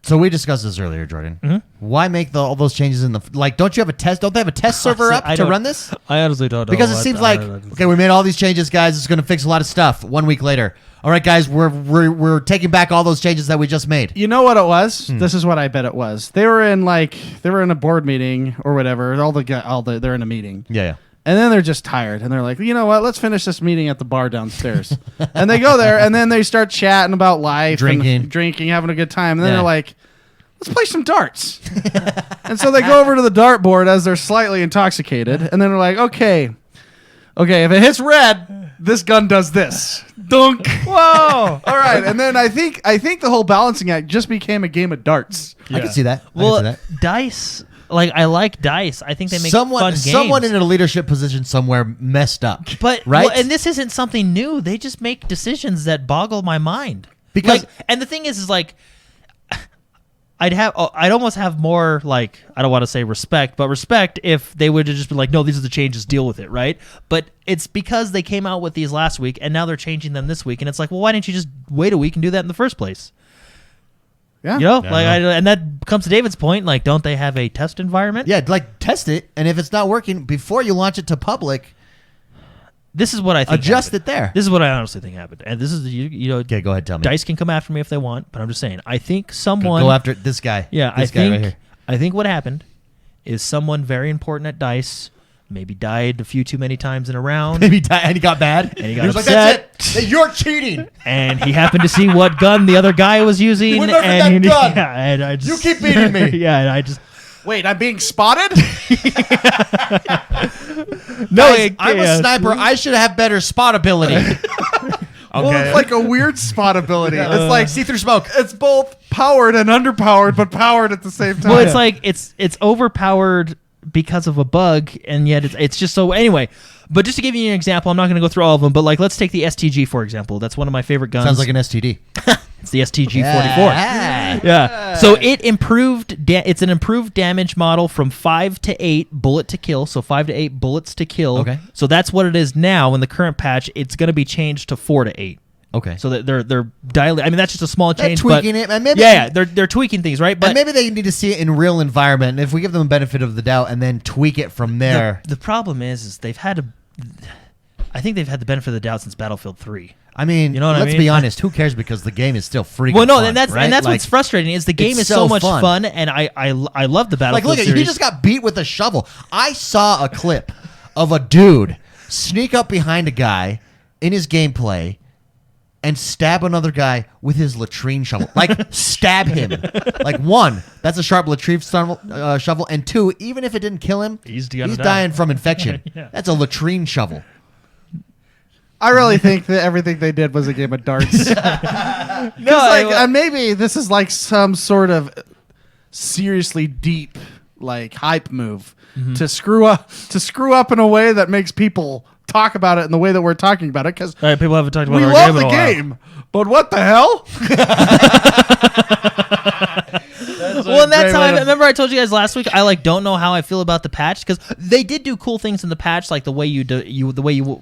So we discussed this earlier, Jordan. Mm-hmm. Why make all those changes in the don't you have a test? Don't they have a test server up to run this? I honestly don't know. Because it seems like okay, we made all these changes, guys. It's going to fix a lot of stuff. 1 week later, all right, guys, we're taking back all those changes that we just made. You know what it was? This is what I bet it was. They were in a board meeting or whatever. They're in a meeting. Yeah. And then they're just tired, and they're like, you know what? Let's finish this meeting at the bar downstairs. And they go there, and then they start chatting about life, and drinking, having a good time. And then they're like, let's play some darts. And so they go over to the dartboard as they're slightly intoxicated, and then they're like, okay, if it hits red, this gun does this. Dunk. Whoa. All right. And then I think the whole balancing act just became a game of darts. I can see that. Well, dice. I like dice. I think they make fun games. Someone in a leadership position somewhere messed up. But right? and this isn't something new. They just make decisions that boggle my mind. Because and the thing is I'd almost have more I don't want to say respect, but respect if they would have just been like, no, these are the changes, deal with it, right? But it's because they came out with these last week and now they're changing them this week, and it's like, well, why didn't you just wait a week and do that in the first place? Yeah. You know, and that comes to David's point. Don't they have a test environment? Yeah, test it, and if it's not working before you launch it to public, this is what I think. Adjust happened. it there. This is what I honestly think happened, and this is Okay, go ahead, tell me. Dice can come after me if they want, but I'm just saying. I think someone go after this guy. Yeah, this guy right here. I think what happened is someone very important at Dice maybe died a few too many times in a round. Maybe died and he got mad. And he got was upset. like, "That's it. You're cheating." And he happened to see what gun the other guy was using. Remember and that gun. Yeah, and I just, You keep beating me. Yeah, and I just. Wait, I'm being spotted? Guys, I'm a sniper. I should have better spot ability. Well, it's like a weird spot ability. It's like see through smoke. It's both powered and underpowered, but powered at the same time. Well, it's like it's overpowered because of a bug, and yet it's just so. Anyway, But just to give you an example, I'm not going to go through all of them, but like let's take the STG for example. That's one of my favorite guns. Sounds like an STD. It's the STG-44. Yeah. So it improved. It's an improved damage model from 5 to 8 bullet to kill. So 5 to 8 bullets to kill. Okay. So that's what it is now. In the current patch, it's going to be changed to 4 to 8. Okay. So that they're dialing. I mean, that's just a small change. Tweaking but it, and maybe they're tweaking things, right? But and maybe they need to see it in real environment. And if we give them the benefit of the doubt and then tweak it from there, the problem is they've had to. I think they've had the benefit of the doubt since Battlefield 3. I mean, You know what I let's mean? be honest. Who cares? Because the game is still freaking Well, no, fun, and that's right? and that's Like, what's frustrating is the game it's is so so much fun. fun, and I love the Like, Battlefield look at series. you just got beat with a shovel. I saw a clip of a dude sneak up behind a guy in his gameplay and stab another guy with his latrine shovel. Like, stab him. Like, one, that's a sharp latrine shovel, and two, even if it didn't kill him, He's gonna die. dying from infection. Yeah. That's a latrine shovel. I really think that everything they did was a game of darts. Maybe this is like some sort of seriously deep, like hype move to screw up in a way that makes people talk about it in the way that we're talking about it. Because All right, people haven't talked about we our love game the in a while. game, but what the hell? Well, and that's how I remember I told you guys last week. I don't know how I feel about the patch because they did do cool things in the patch, like the way you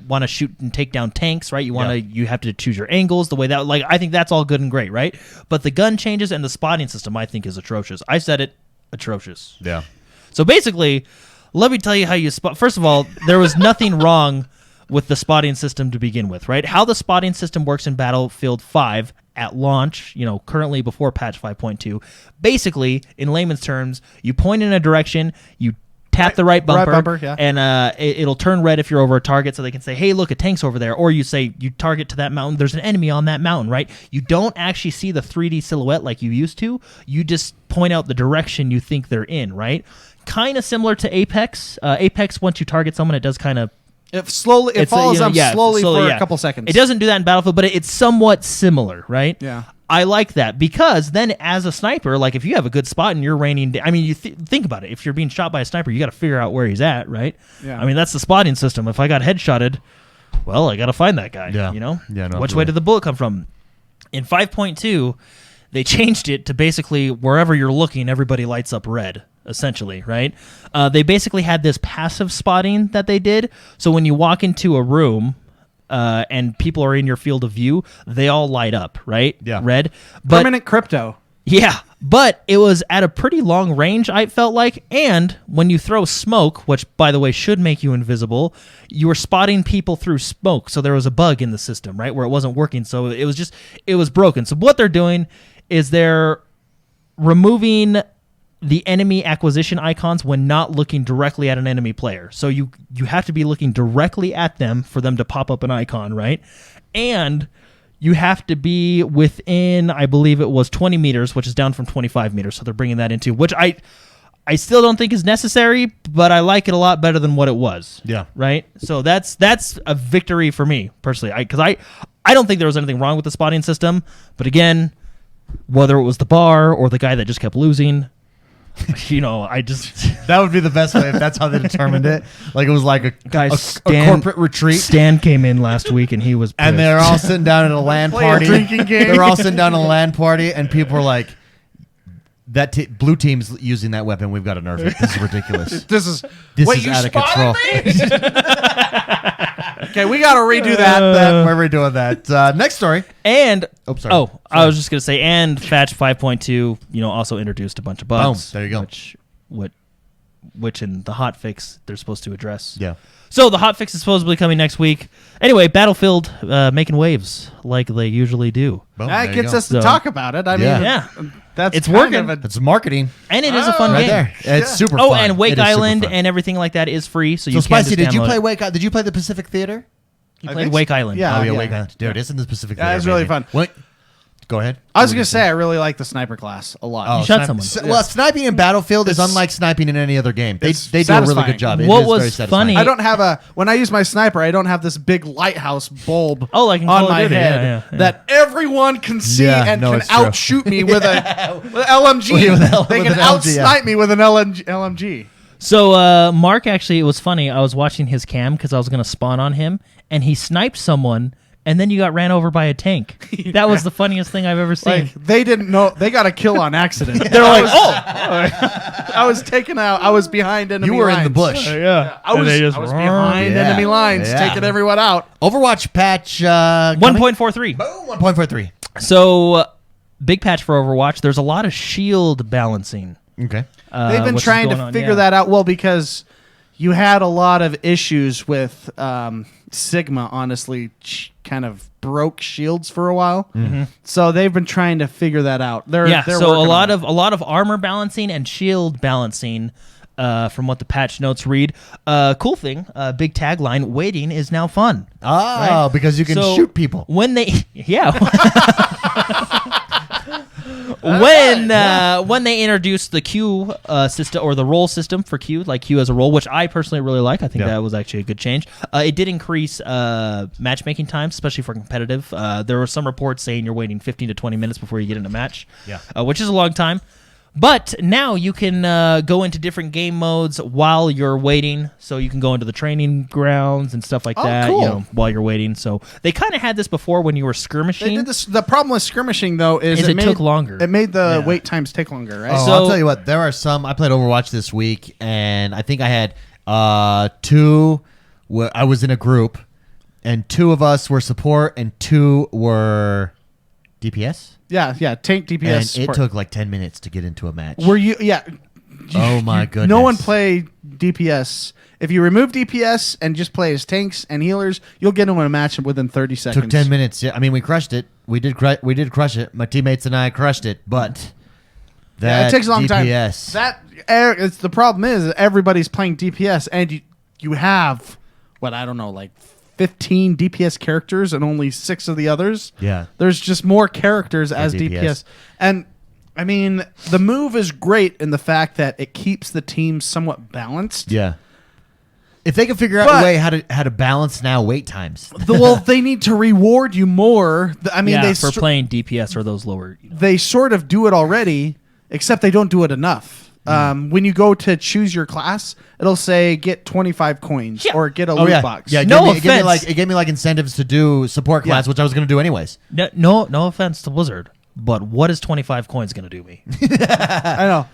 want to shoot and take down tanks, right? You have to choose your angles, the way that I think that's all good and great, right? But the gun changes and the spotting system I think is atrocious. I said it, atrocious. Yeah. So basically, let me tell you how you spot. First of all, there was nothing wrong with the spotting system to begin with, right? How the spotting system works in Battlefield 5 at launch, currently before patch 5.2, basically, in layman's terms, you point in a direction, you tap the right bumper, yeah. and it'll turn red if you're over a target so they can say, hey, look, a tank's over there. Or you say, you target to that mountain, there's an enemy on that mountain, right? You don't actually see the 3D silhouette like you used to. You just point out the direction you think they're in, right? Kind of similar to Apex. Apex, once you target someone, it does kind of It follows them slowly for a couple seconds. It doesn't do that in Battlefield, but it's somewhat similar, right? Yeah. I like that because then as a sniper, like if you have a good spot and you're raining, I mean, you think about it. If you're being shot by a sniper, you got to figure out where he's at, right? Yeah. I mean, that's the spotting system. If I got headshotted, well, I got to find that guy, Yeah. you know? Yeah, no, Which absolutely. way did the bullet come from? In 5.2, they changed it to basically wherever you're looking, everybody lights up red, essentially, right? They basically had this passive spotting that they did. So when you walk into a room and people are in your field of view, they all light up, right? Yeah. Red. But Permanent crypto. yeah, but it was at a pretty long range, I felt like, and when you throw smoke, which, by the way, should make you invisible, you were spotting people through smoke, so there was a bug in the system, right, where it wasn't working, so it was broken. So what they're doing is they're removing the enemy acquisition icons when not looking directly at an enemy player. So you have to be looking directly at them for them to pop up an icon, right? And you have to be within, I believe it was 20 meters, which is down from 25 meters. So they're bringing that into, which I still don't think is necessary, but I like it a lot better than what it was. Yeah. Right? So that's a victory for me, personally. Because I don't think there was anything wrong with the spotting system. But again, whether it was the bar or the guy that just kept losing, I just... That would be the best way if that's how they determined it. Like it was like a corporate retreat. Stan came in last week and he was pissed. And they're all sitting down at a LAN Play a party. drinking game. They're all sitting down at a LAN party, and people are like, "That blue team's using that weapon. We've got to nerf it. This is ridiculous. This is This is out of control." Okay, we got to redo that. We're redoing that. Next story. And sorry. I was just gonna say, and Patch 5.2, also introduced a bunch of bugs. Boom, there you go. Which in the hotfix they're supposed to address. Yeah. So the hotfix is supposedly coming next week. Anyway, Battlefield making waves like they usually do. Boom, That there you gets go. us to So- talk about it. I mean, Yeah. that's It's kind working. of It's marketing And it is a fun right game. there. It's super Oh, fun. and Wake It is super Island fun. and everything like that is free. So So you can Spicy, just did you download play it. Wake? Did you play the Pacific Theater? You I played think Wake so. Island. Yeah. Oh yeah, Wake Island. Dude, it's in the Pacific Theater. That was really amazing. fun. Wait, go ahead. I was going to say, I really like the sniper class a lot. You shot someone. Well, sniping in Battlefield is It's- unlike sniping in any other game. They it's do a really satisfying. good job. It What is was very satisfying. funny- I don't have when I use my sniper, I don't have this big lighthouse bulb Oh, like in on Call of my Duty. head Yeah. that everyone can see Yeah, and no, can it's true. outshoot me with a with LMG. With They an can LMG, yeah. outsnipe me with an LMG. So Mark, actually, it was funny. I was watching his cam because I was going to spawn on him, and he sniped someone, and then you got ran over by a tank. That was the funniest thing I've ever seen. Like, they didn't know. They got a kill on accident. They're like, I was taken out. I was behind enemy lines. You were in the bush. yeah. I was behind enemy lines, taking everyone out. Overwatch patch 1.43. Boom, 1.43. So, big patch for Overwatch. There's a lot of shield balancing. Okay. They've been which is trying going to on, figure that out. Well, because you had a lot of issues with Sigma, honestly, kind of broke shields for a while. Mm-hmm. So they've been trying to figure that out. They're so working on it. a lot of armor balancing and shield balancing. From what the patch notes read, cool thing, big tagline: waiting is now fun. Oh, because you can shoot people. When they, when they introduced the Q system or the role system for Q, like Q as a role, which I personally really like. I think that was actually a good change. It did increase matchmaking time, especially for competitive. There were some reports saying you're waiting 15 to 20 minutes before you get into match, which is a long time. But now you can go into different game modes while you're waiting. So you can go into the training grounds and stuff like that, cool. while you're waiting. So they kind of had this before when you were skirmishing. They did this. The problem with skirmishing, though, is it took longer. It made the wait times take longer, right? Oh, So- I'll tell you what. There are some. I played Overwatch this week, and I think I had two. I was in a group, and two of us were support, and two were DPS. Yeah, tank DPS. And support. it took like 10 minutes to get into a match. Were you? Yeah. Oh my goodness. No one play DPS. If you remove DPS and just play as tanks and healers, you'll get into a match within 30 seconds. Took 10 minutes. Yeah, I mean, we crushed it. We did crush it. My teammates and I crushed it, but that it takes a long DPS. time. It's the problem is everybody's playing DPS, and you have what I don't know, like 15 DPS characters and only 6 of the others. Yeah. There's just more characters as DPS. DPS. And I mean, the move is great in the fact that it keeps the team somewhat balanced. Yeah. If they can figure out a way how to balance now wait times. Well, they need to reward you more. I mean, they for playing DPS or those lower. they sort of do it already, except they don't do it enough. When you go to choose your class, it'll say get 25 coins or get a loot box. Yeah, No it gave me offense. like incentives to do support class, which I was going to do anyways. No offense to Blizzard, but what is 25 coins going to do me? I know.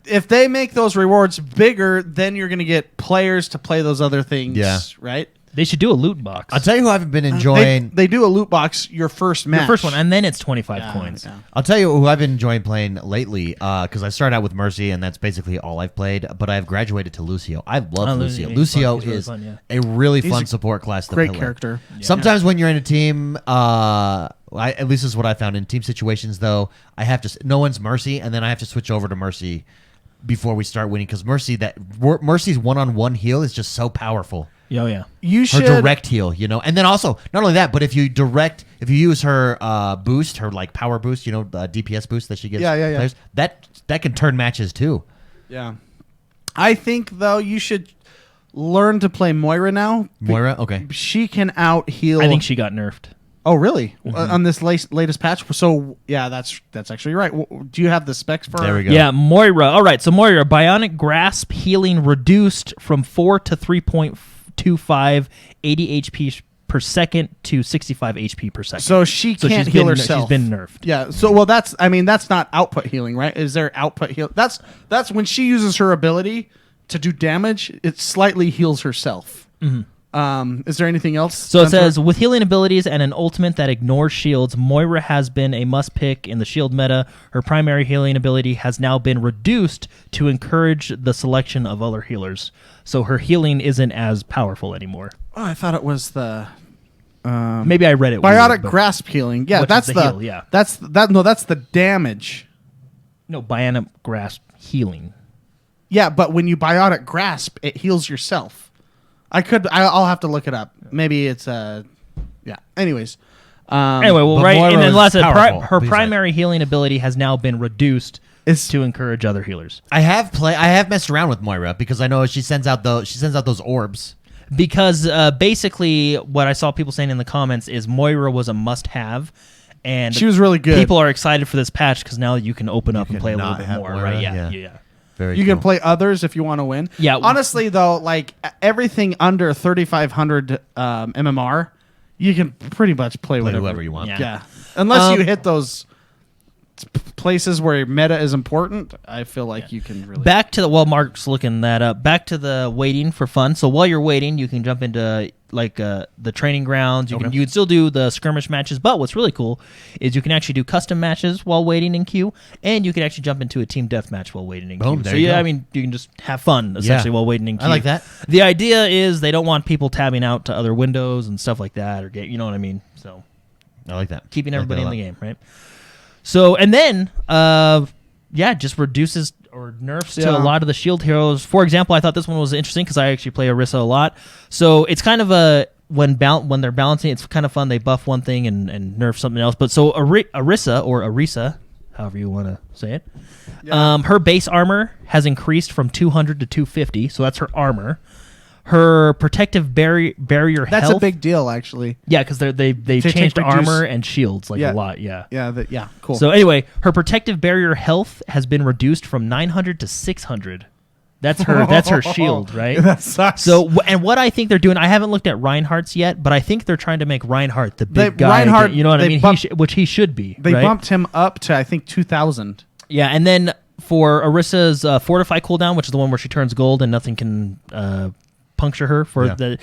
If they make those rewards bigger, then you're going to get players to play those other things, right? They should do a loot box. I'll tell you who I've been enjoying. They do a loot box your first match. The first one, and then it's 25 coins. Yeah. I'll tell you who I've been enjoying playing lately, because I started out with Mercy, and that's basically all I've played. But I've graduated to Lucio. I love Lucio. Lucio he's really is fun, a really He's fun a support class. great play. character. Sometimes when you're in a team, at least this is what I found in team situations. Though I have to, no one's Mercy, and then I have to switch over to Mercy before we start winning, because Mercy's one-on-one heal is just so powerful. Oh, yeah. You Her should direct heal, and then also not only that, but if you use her boost, her like power boost, the DPS boost that she gives players, that can turn matches too. Yeah. I think though you should learn to play Moira now. Moira, okay. She can out heal. I think she got nerfed. Oh, really? On this latest patch? So yeah, that's actually right. Do you have the specs for? There we go. Yeah, Moira. All right, so Moira, Bionic Grasp healing reduced from 4 to 3.25, 80 HP per second to 65 HP per second. So she can't heal herself. She's been nerfed. Yeah. So that's not output healing, right? Is there output heal? That's when she uses her ability to do damage. It slightly heals herself. Mm-hmm. Is there anything else? So it says, with healing abilities and an ultimate that ignores shields, Moira has been a must-pick in the shield meta. Her primary healing ability has now been reduced to encourage the selection of other healers. So her healing isn't as powerful anymore. Oh, I thought it was the Maybe I read it Biotic weird, but- Grasp healing. Yeah, Which that's is the heal, yeah. that's the damage. No, Bionic Grasp healing. Yeah, but when you Biotic Grasp, it heals yourself. I'll have to look it up. Maybe it's yeah. Anyways. Anyway, well, but right, Moira and then is last, powerful. her Please primary healing ability has now been reduced to encourage other healers. I have messed around with Moira because I know she sends out those orbs. Because basically, what I saw people saying in the comments is Moira was a must-have, and She was really good. People are excited for this patch because now you can open up and play a little not bit have more, Moira, right? yeah. Yeah. Very You cool. can play others if you want to win. Yeah. Honestly, though, like everything under 3,500 MMR, you can pretty much play whatever whoever you want. Yeah. Unless you hit those places where meta is important, I feel like you can really. Back to the while Mark's looking that up. Back to the waiting for fun. So while you're waiting, you can jump into like the training grounds. You can still do the skirmish matches. But what's really cool is you can actually do custom matches while waiting in queue, and you can actually jump into a team deathmatch while waiting in queue. There So you go. I mean, you can just have fun essentially while waiting in queue. I like that. The idea is they don't want people tabbing out to other windows and stuff like that, or you know what I mean. So I like that. keeping I like everybody that a in the lot. game, right? So, and then, just reduces or nerfs to a lot of the shield heroes. For example, I thought this one was interesting because I actually play Orisa a lot. So it's kind of a, when they're balancing, it's kind of fun. They buff one thing and nerf something else. But so Orisa, however you want to say it, her base armor has increased from 200 to 250. So that's her armor. Her protective barrier health. That's a big deal, actually. Yeah, because they changed armor and shields a lot. Yeah. Yeah, cool. So anyway, her protective barrier health has been reduced from 900 to 600. That's her shield, right? That sucks. So and what I think they're doing, I haven't looked at Reinhardt's yet, but I think they're trying to make Reinhardt the big guy. Reinhardt, you know what I they mean? Which he should be. they right? bumped him up to, I think, 2,000. Yeah, and then for Orisa's Fortify cooldown, which is the one where she turns gold and nothing can puncture her, the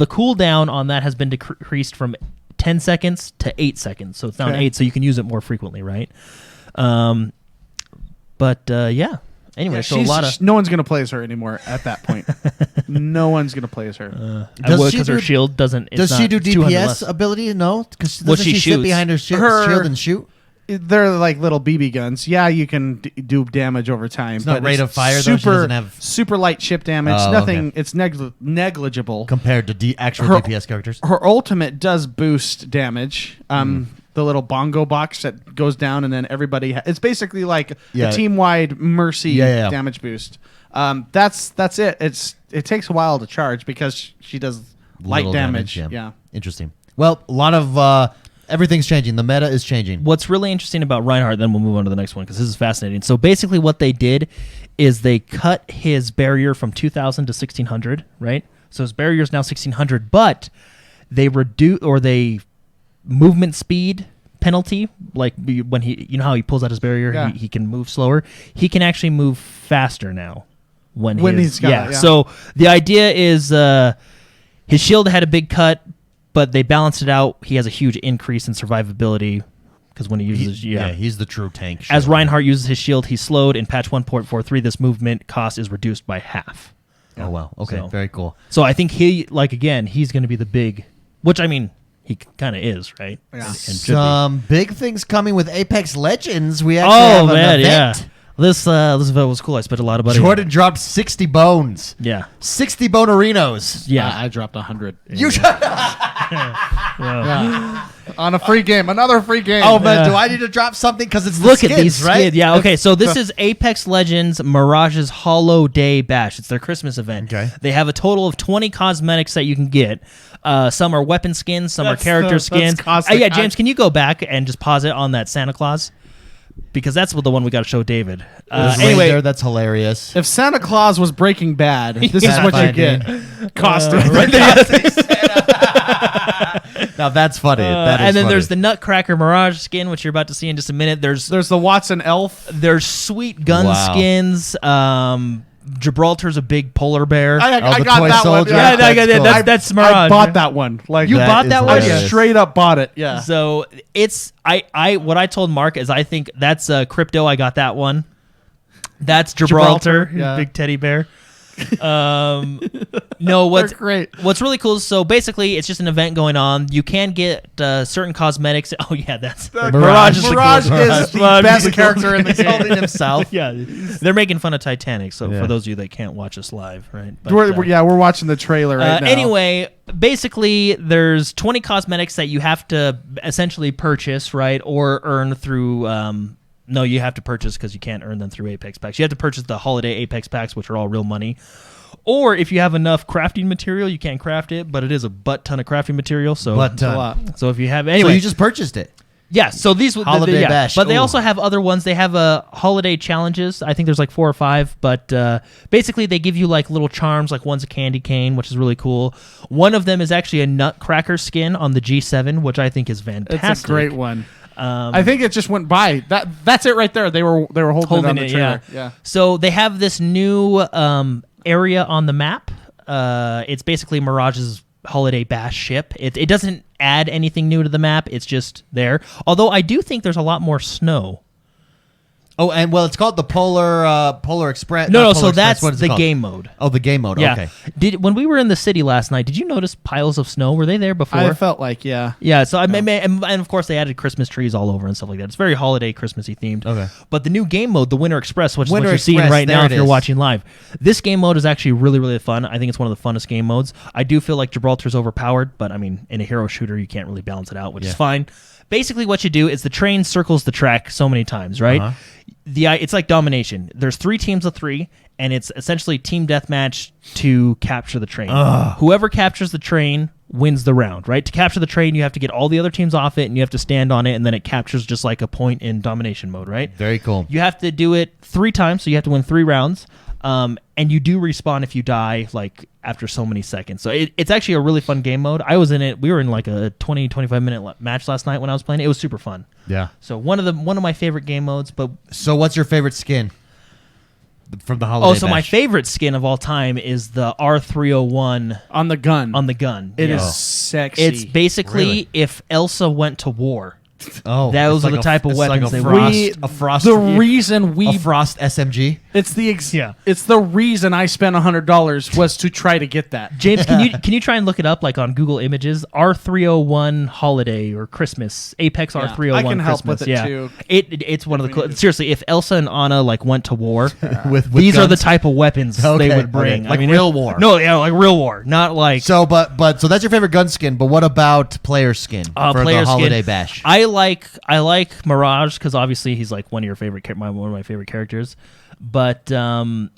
cooldown on that has been decreased from 10 seconds to 8 seconds. So it's down 8, so you can use it more frequently, right? Anyway, so a lot of no one's gonna play as her anymore at that point. No one's gonna play as her. because her shield doesn't. Does she do DPS ability? No, because doesn't she sit shoots. behind her shield and shoot? They're like little BB guns. Yeah, you can do damage over time. It's not but rate of fire, though? She super, doesn't have- super light chip damage. Oh, Nothing. okay. It's negligible. Compared to actual Her- DPS characters? Her ultimate does boost damage. The little bongo box that goes down, and then everybody. It's basically like a team-wide mercy damage boost. That's it. It takes a while to charge because she does light Little damage. Yeah. Yeah. Interesting. Well, a lot of everything's changing. The meta is changing. What's really interesting about Reinhardt, then we'll move on to the next one because this is fascinating. So basically, what they did is they cut his barrier from 2,000 to 1,600, right? So his barrier is now 1,600, but they movement speed penalty, like when you know how he pulls out his barrier, he can move slower. He can actually move faster now when he's got it, yeah. So the idea is his shield had a big cut, but they balanced it out. He has a huge increase in survivability because when he uses he's the true tank. As Reinhardt uses his shield, he's slowed. In patch 1.43, this movement cost is reduced by half. Oh wow, okay, So- very cool. So I think he's going to be the big, which I mean, he kind of is, right? Yeah. And should be. Some big things coming with Apex Legends. We actually have an event. yeah. This event was cool. I spent a lot of money. Jordan dropped 60 bones. Yeah. 60 bonerinos. Yeah. I dropped 100. You On a free game. Another free game. Oh, but do I need to drop something? Because it's the Look skins, at these right? skins. Yeah, okay. So this is Apex Legends Mirages Hollow Day Bash. It's their Christmas event. Okay. They have a total of 20 cosmetics that you can get. Some are weapon skins, some are character skins. caustic. Yeah, James, can you go back and just pause it on that Santa Claus? Because that's the one we got to show David. Anyway, reindeer, that's hilarious. If Santa Claus was Breaking Bad, this is what you get. Costume. Now that's funny. That is and then funny. there's the Nutcracker Mirage skin, which you're about to see in just a minute. There's the Watson Elf. There's sweet gun skins. Gibraltar's a big polar bear. I the got toy that soldier. one. Yeah, Yeah, that's Mirage. I bought that one. Like You bought that one? I hilarious. straight up bought it. Yeah. So it's what I told Mark is I think that's crypto. I got that one. That's Gibraltar, yeah. big teddy bear. No, what's They're great. What's really cool is so basically it's just an event going on. You can get certain cosmetics. Oh yeah, that's Mirage is the Mirage coolest. is the Mirage best is the character in the He's game. holding himself. yeah. They're making fun of Titanic. So Yeah. for those of you that can't watch us live, right? But, We're watching the trailer right now. Anyway, basically, there's 20 cosmetics that you have to essentially purchase, right, or earn through. No, you have to purchase because you can't earn them through Apex packs. You have to purchase the holiday Apex packs, which are all real money. Or if you have enough crafting material, you can craft it, but it is a butt ton of crafting material. So But a lot. So if you have So anyway, you just purchased it. Yeah, so these Holiday Bash. but they Ooh. also have other ones. They have holiday challenges. I think there's like 4 or 5, but basically they give you like little charms. Like one's a candy cane, which is really cool. One of them is actually a nutcracker skin on the G7, which I think is fantastic. It's a great one. I think it just went by. That's it right there. They were holding it on the trailer. Yeah. So they have this new area on the map. It's basically Mirage's holiday bash ship. It doesn't add anything new to the map. It's just there. Although I do think there's a lot more snow. Oh, and well, it's called the Polar Express. No, Polar so Express. that's What is it the called? game mode. Oh, the game mode. Yeah. Okay. When we were in the city last night, did you notice piles of snow? Were they there before? I felt like, yeah. Yeah, so and of course they added Christmas trees all over and stuff like that. It's very holiday Christmassy themed. Okay. But the new game mode, the Winter Express, which is what Winter you're seeing Express, right now there if it you're is. watching live, this game mode is actually really, really fun. I think it's one of the funnest game modes. I do feel like Gibraltar's overpowered, but I mean, in a hero shooter, you can't really balance it out, which is fine. Basically, what you do is the train circles the track so many times, right? Uh-huh. It's like domination. There's 3 teams of 3, and it's essentially team deathmatch to capture the train. Whoever captures the train wins the round, right? To capture the train, you have to get all the other teams off it, and you have to stand on it, and then it captures just like a point in domination mode, right? Very cool. You have to do it 3 times, so you have to win 3 rounds. And you do respawn if you die, like, after so many seconds. So it's actually a really fun game mode. I was in it. We were in, like, a 20, 25-minute match last night when I was playing. It was super fun. Yeah. So one of my favorite game modes. But So what's your favorite skin from the holiday? so my favorite skin of all time is the R301 On the gun. on the gun. It Yeah. is sexy. It's basically Really? if Elsa went to war. Oh, Those it's are the like type of it's weapons like they a were. frost, a frost. the reason we a frost SMG. it's the Yeah. it's the reason I spent $100 was to try to get that. James, can you try and look it up like on Google Images? R301 holiday or Christmas Apex Yeah, R301. I can help Christmas. with it, yeah. too. It's one of the seriously. If Elsa and Anna like went to war, With these are the guns? type of weapons Okay, they would bring. okay. Like real war. No, yeah, like real war, not like So, but so that's your favorite gun skin. But what about player skin for player the holiday skin. bash? I like Mirage because obviously he's like one of your favorite one of my favorite characters, but I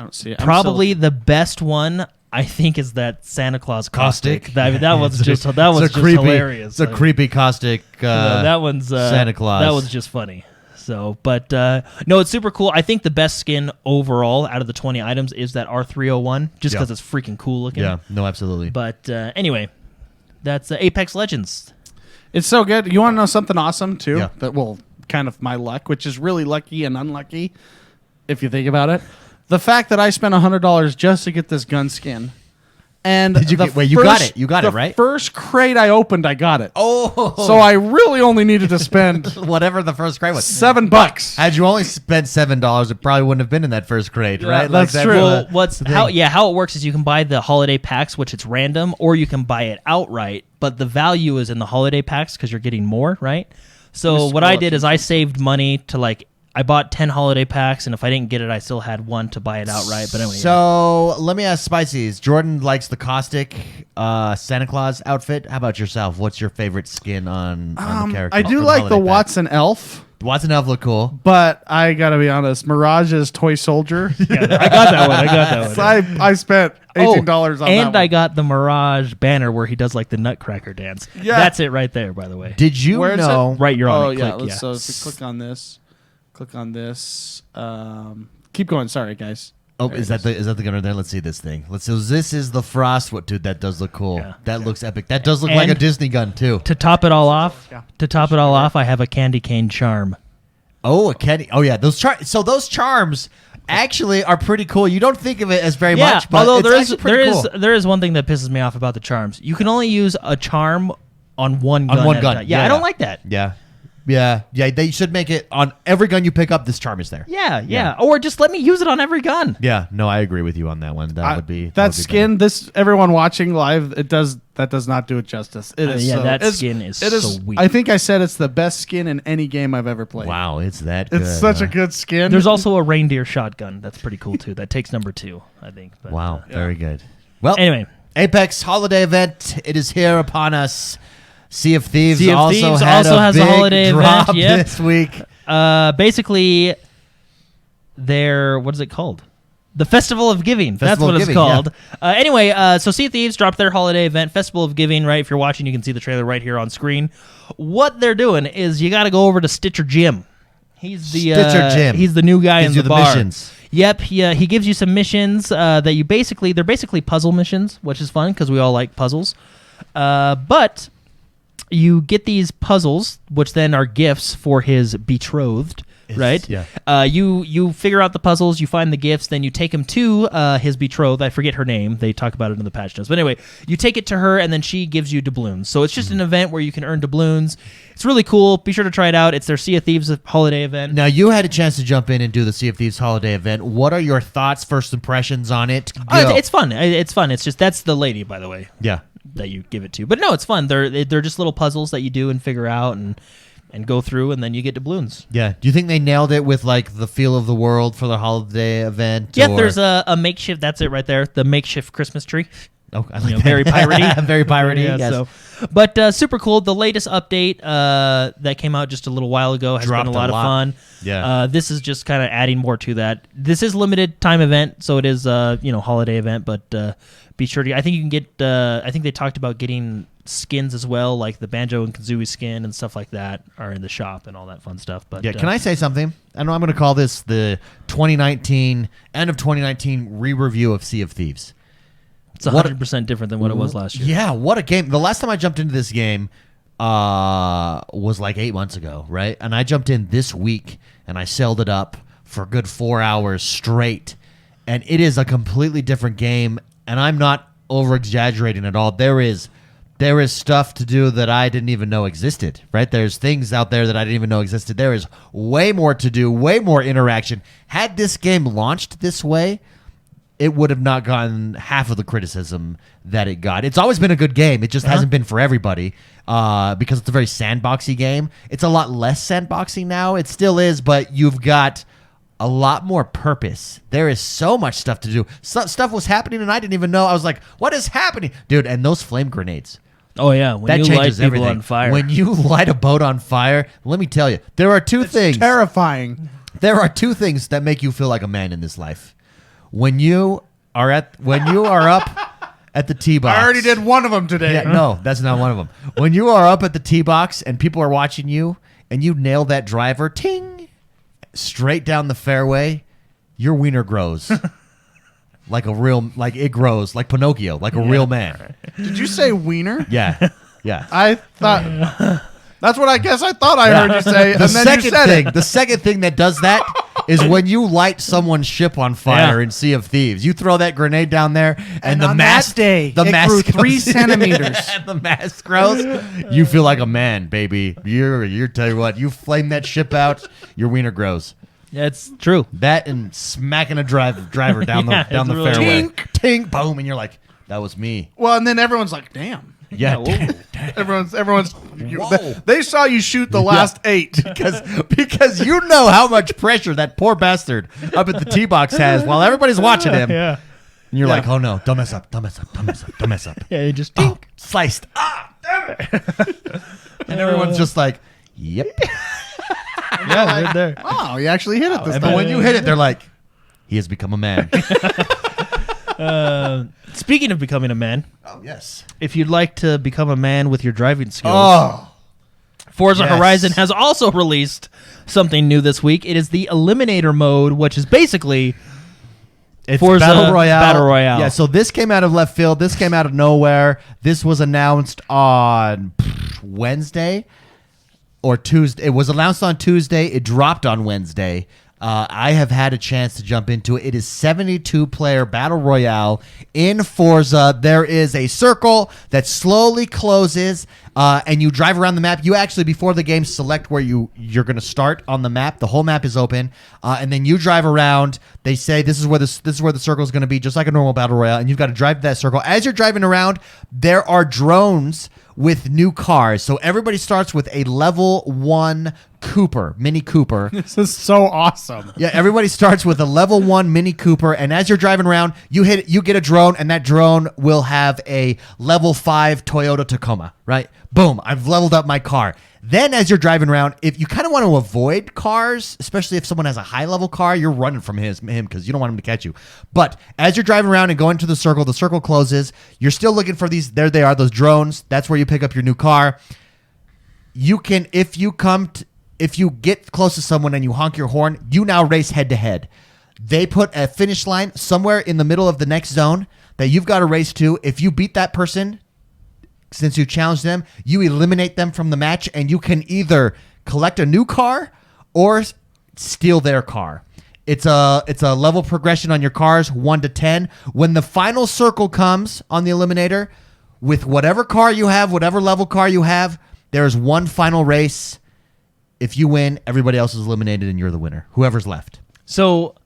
don't see it. I'm probably the best one I think is that Santa Claus caustic. Caustic? That was just hilarious. It's a Like, creepy caustic. that one's Santa Claus. That one's just funny. So, but no, it's super cool. I think the best skin overall out of the 20 items is that R301, just Yeah. because it's freaking cool looking. Yeah, no, absolutely. But anyway, that's Apex Legends. It's so good. You want to know something awesome too? Yeah. That will kind of my luck, which is really lucky and unlucky, if you think about it. The fact that I spent $100 just to get this gun skin, and Did you the get- wait, you got it. You got it, the right? First crate I opened, I got it. Oh, So I really only needed to spend whatever the first crate was. $7. Had you only spent $7, it probably wouldn't have been in that first crate, Yeah, right? that's that true. was Well, the thing. how it works is you can buy the holiday packs, which it's random, or you can buy it outright. But the value is in the holiday packs because you're getting more, right? So Just what scroll I up did to is I saved money to I bought 10 holiday packs, and if I didn't get it, I still had one to buy it outright. But anyway, So let me ask Spicy's. Jordan likes the caustic Santa Claus outfit. How about yourself? What's your favorite skin on the character? I do for like the holiday pack? Watson elf, Watson elf look cool. but I gotta be honest, Mirage's toy soldier. yeah, I got that one. I got that one. So I spent $18 on that. and I one. got the Mirage banner where he does like the Nutcracker dance. Yeah. That's it right there, by the way. Did you Where is know? it? Right, you're on Oh it. yeah. Click, So if we click on this, keep going. Sorry, guys. Oh, There is it that the gunner there? Let's see this thing. So this is the frost. What, dude? That does look cool. Yeah. That looks epic. That does look like a And- Disney gun too. To top it all off, Yeah. I have a candy cane charm. Oh, a candy. Oh yeah, so those charms actually are pretty cool. You don't think of it as very much, but although it's actually pretty cool. there is one thing that pisses me off about the charms. You can only use a charm on one gun. On one at a gun. time. Yeah, I don't like that. Yeah. They should make it on every gun you pick up. This charm is there. Yeah. Or just let me use it on every gun. Yeah. No, I agree with you on that one. That would be that would be skin. This everyone watching live, that does not do it justice. It is yeah, so, that it's- skin is it sweet. I think I said it's the best skin in any game I've ever played. better. Wow, it's that good. It's such huh? a good skin. There's also a reindeer shotgun. That's pretty cool too. That takes number 2, I think. But, Wow, very good. Well, Anyway, Apex holiday event. It is here upon us. Sea of Thieves Sea of also Thieves had also a has a big holiday drop event, yep. this week. basically, what is it called? The Festival of Giving. That's Festival what of it's Giving, called. Anyway, so Sea of Thieves dropped their holiday event, Festival of Giving, right? If you're watching, you can see the trailer right here on screen. What they're doing is you got to go over to Stitcher Jim. He's the Stitcher Jim. He's the new guy Gives in you the the bar. missions. Yep, he gives you some missions that they're basically puzzle missions, which is fun because we all like puzzles. But you get these puzzles, which then are gifts for his betrothed. Right? Yeah. You figure out the puzzles, you find the gifts, then you take him to his betrothed. I forget her name. They talk about it in the patch notes. But anyway, you take it to her, and then she gives you doubloons. So it's just an event where you can earn doubloons. It's really cool. Be sure to try it out. It's their Sea of Thieves holiday event. Now, you had a chance to jump in and do the Sea of Thieves holiday event. What are your thoughts, first impressions on it? It's fun. It's fun. It's just that's the lady, by the way, Yeah. that you give it to. But no, it's fun. They're just little puzzles that you do and figure out and go through, and then you get doubloons. Yeah. Do you think they nailed it with like the feel of the world for the holiday event? Yeah, or- there's a makeshift. That's it right there. The makeshift Christmas tree. Oh, I like Very that. piratey. Very piratey. Yeah, Yes. so. But super cool. The latest update that came out just a little while ago has Dropped been a lot of fun. Yeah. This is just kind of adding more to that. This is limited time event, so it is holiday event. But be sure to. I think you can get. I think they talked about getting skins as well, like the Banjo and Kazooie skin and stuff like that are in the shop and all that fun stuff. But Yeah, can I say something? I know I'm going to call this the 2019 end of 2019 re-review of Sea of Thieves. It's 100% different than what it was last year. Yeah, what a game! The last time I jumped into this game was like 8 months ago, right? And I jumped in this week and I sailed it up for a good 4 hours straight, and it is a completely different game. And I'm not over exaggerating at all. There is stuff to do that I didn't even know existed, right? There's things out there that I didn't even know existed. There is way more to do, way more interaction. Had this game launched this way, it would have not gotten half of the criticism that it got. It's always been a good game. It just hasn't been for everybody because it's a very sandboxy game. It's a lot less sandboxy now. It still is, but you've got a lot more purpose. There is so much stuff to do. Stuff was happening and I didn't even know. I was like, what is happening? Dude, and those flame grenades. Oh yeah, when That you light changes people everything. on fire. When you light a boat on fire, let me tell you, there are two things. Terrifying. There are two things that make you feel like a man in this life. When you are up at the tee box. I already did one of them today. Yeah, no, that's not one of them. When you are up at the tee box and people are watching you and you nail that driver, ting, straight down the fairway, your wiener grows. Like it grows like Pinocchio, like a real man. Did you say wiener? Yeah. Yeah. I thought that's what I guess I thought I heard you say, and then you said it. The second thing that does that is when you light someone's ship on fire in Sea of Thieves. You throw that grenade down there, and the on mask that day, the it mask grew 3 goes- centimeters. and the mask grows. You feel like a man, baby. You're tell you what. You flame that ship out, your wiener grows. Yeah, it's true. That and smacking a driver down Yeah, the it's really fairway. Tink. Tink, boom, and you're like, that was me. Well, and then everyone's like, "Damn." Yeah, Everyone's. Whoa. They saw you shoot the last 8. because you know how much pressure that poor bastard up at the tee box has while everybody's watching him. Yeah. And you're Yeah. like, oh no, don't mess up, don't mess up, don't mess up, don't mess up. Yeah, you just Oh, sliced. Ah, damn it. And everyone's just like, yep. yeah, right there. Oh, you actually hit it this And time. when you hit it, they're like, he has become a man. Speaking of becoming a man, Oh, yes. if you'd like to become a man with your driving skills, Oh. Forza yes. Horizon has also released something new this week. It is the Eliminator mode, which is basically It's Forza Battle Royale. Battle Royale. Yeah, so this came out of left field. This came out of nowhere. This was announced on Wednesday or Tuesday. It was announced on Tuesday. It dropped on Wednesday. I have had a chance to jump into it. It is 72-player Battle Royale in Forza. There is a circle that slowly closes, and you drive around the map. You actually, before the game, select where you're going to start on the map. The whole map is open, and then you drive around. They say this is where the circle is going to be, just like a normal Battle Royale, and you've got to drive to that circle. As you're driving around, there are drones with new cars. So everybody starts with a level 1 Cooper, Mini Cooper. This is so awesome. Yeah, everybody starts with a level 1 Mini Cooper, and as you're driving around, you get a drone, and that drone will have a level 5 Toyota Tacoma, right? Boom, I've leveled up my car. Then as you're driving around, if you kind of want to avoid cars, especially if someone has a high-level car, you're running from him because you don't want him to catch you. But as you're driving around and going to the circle closes. You're still looking for these. There they are, those drones. That's where you pick up your new car. You can, if you get close to someone and you honk your horn, you now race head-to-head. They put a finish line somewhere in the middle of the next zone that you've got to race to. If you beat that person, since you challenged them, you eliminate them from the match, and you can either collect a new car or steal their car. It's a level progression on your cars, 1 to 10. When the final circle comes on the eliminator, with whatever car you have, whatever level car you have, there's one final race. If you win, everybody else is eliminated, and you're the winner. Whoever's left. So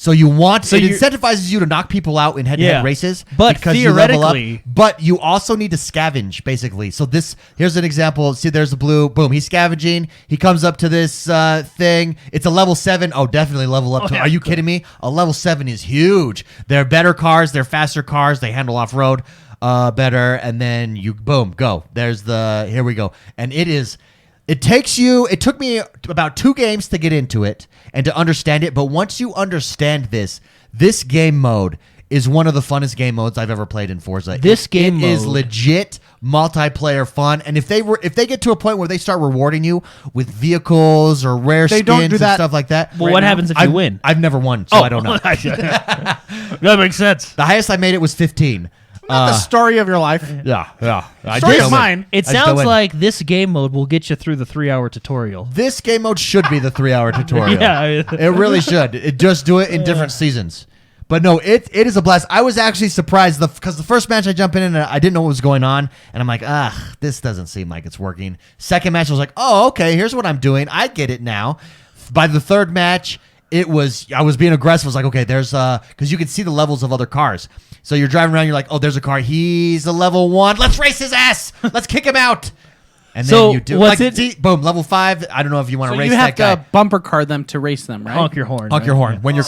it incentivizes you to knock people out in head-to-head races, but because theoretically, you level up, but you also need to scavenge, basically. So here's an example. See, there's the blue. Boom, he's scavenging. He comes up to this thing. It's a level 7. Oh, definitely level up. Are you kidding me? A level 7 is huge. They're better cars. They're faster cars. They handle off-road better. And then you, boom, go. Here we go. And it took me about 2 games to get into it and to understand it, but once you understand this game mode is one of the funnest game modes I've ever played in Forza. This game mode is legit multiplayer fun, and if they get to a point where they start rewarding you with vehicles or rare skins and stuff like that. Well, what happens if you win? I've never won, so I don't know. That makes sense. The highest I made it was 15. Not the story of your life. Yeah. Story of mine. It sounds like this game mode will get you through the 3-hour tutorial. This game mode should be the 3-hour tutorial. Yeah. It really should. Just do it in different seasons. But no, it is a blast. I was actually surprised because the first match I jumped in and I didn't know what was going on. And I'm like, this doesn't seem like it's working. Second match, I was like, oh, okay, here's what I'm doing. I get it now. By the third match, I was being aggressive. I was like, okay, there's because you can see the levels of other cars. So you're driving around, you're like, oh, there's a car. He's a level 1. Let's race his ass. Let's kick him out. And then you do boom, level 5. I don't know if you want to race that guy. You have to bumper car them to race them, right? Honk your horn. Honk your horn. When you're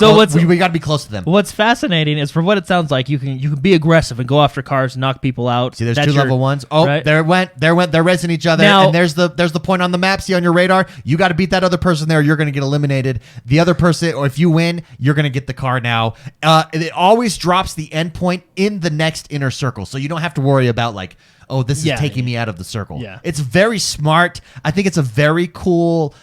we got to be close to them. What's fascinating is, from what it sounds like, you can be aggressive and go after cars and knock people out. See, there's 2 level 1s. Oh, right? They're racing each other. Now, and there's the point on the map. See on your radar, you got to beat that other person there. You're going to get eliminated. The other person, or if you win, you're going to get the car now. It always drops the end point in the next inner circle, so you don't have to worry about like, oh, this is taking me out of the circle. Yeah. It's very smart. I think it's a very cool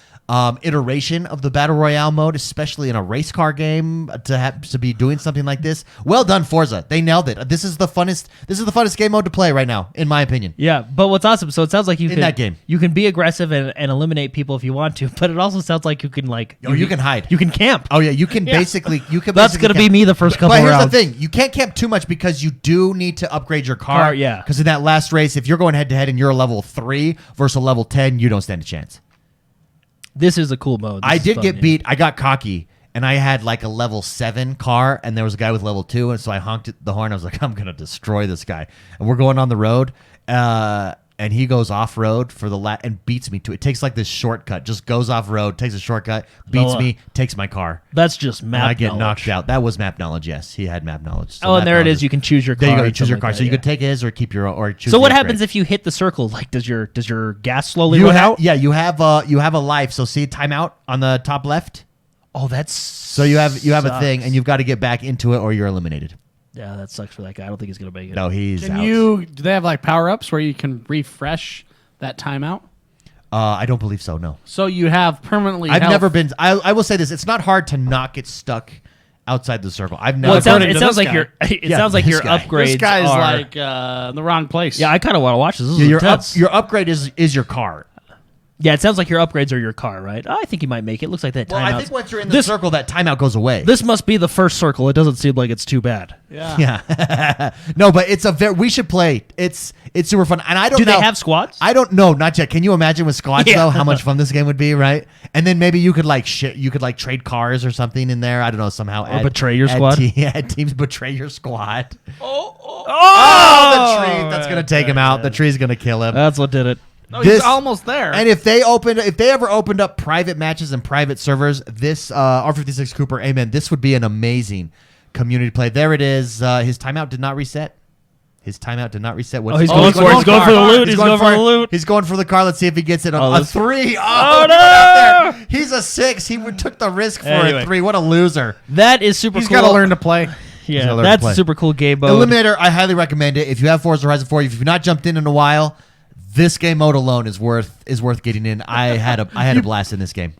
iteration of the Battle Royale mode, especially in a race car game, to be doing something like this. Well done, Forza. They nailed it. This is the funnest game mode to play right now, in my opinion. Yeah, but what's awesome, so it sounds like that game, you can be aggressive and eliminate people if you want to, but it also sounds like you can you can hide. You can camp. Oh yeah, you can basically That's going to be me the first couple rounds. But here's the thing, you can't camp too much because you do need to upgrade your car. Yeah. Because in that last race, if you're going head to head and you're a level 3 versus a level 10, you don't stand a chance. This is a cool mode. I did get beat. I got cocky, and I had like a level 7 car, and there was a guy with level 2, and so I honked the horn. I was like, I'm going to destroy this guy. And we're going on the road, and he goes off-road for the and beats me to it. It takes like this shortcut, just goes off-road, takes a shortcut, beats me, takes my car. That's just map knowledge. I get knocked out. That was map knowledge, yes. He had map knowledge. So and there it is. You can choose your car. There you go. You choose your car. So you could take his or keep your or choose. So what happens if you hit the circle? Like, does your gas slowly run out? Yeah, you have a life. So see timeout on the top left? Oh, that's so you have a thing, and you've got to get back into it or you're eliminated. Yeah, that sucks for that guy. I don't think he's going to make it. No, he's out. Do they have like power-ups where you can refresh that timeout? I don't believe so, no. So you have permanently I've never been... I will say this. It's not hard to not get stuck outside the circle. I've never... Well, it sounds like your upgrades This guy's are like in the wrong place. Yeah, I kind of want to watch this. This is intense. Your upgrade is your car. Yeah, it sounds like your upgrades are your car, right? I think you might make it. Looks like that timeout. Well, I think once you're in the circle, that timeout goes away. This must be the first circle. It doesn't seem like it's too bad. Yeah. No, but it's we should play. It's super fun. And I don't know. Do they have squads? I don't know. Not yet. Can you imagine with squads, though, how much fun this game would be, right? And then maybe you could trade cars or something in there. I don't know, somehow. Or betray your squad? Teams betray your squad. Oh, the tree. That's going to take him out. The tree's going to kill him. That's what did it. No, he's almost there. And if they ever opened up private matches and private servers, this R56 Cooper, amen, this would be an amazing community play. There it is. His timeout did not reset. He's going for the loot. He's going for the loot. He's going for the car. Let's see if he gets it. A 3. Oh, no! He's a 6. He took the risk for a 3. What a loser. That is super cool. He's got to learn to play. Yeah, that's a super cool game mode. Eliminator, I highly recommend it. If you have Forza Horizon 4, if you've not jumped in a while, this game mode alone is worth getting in. I had a blast in this game.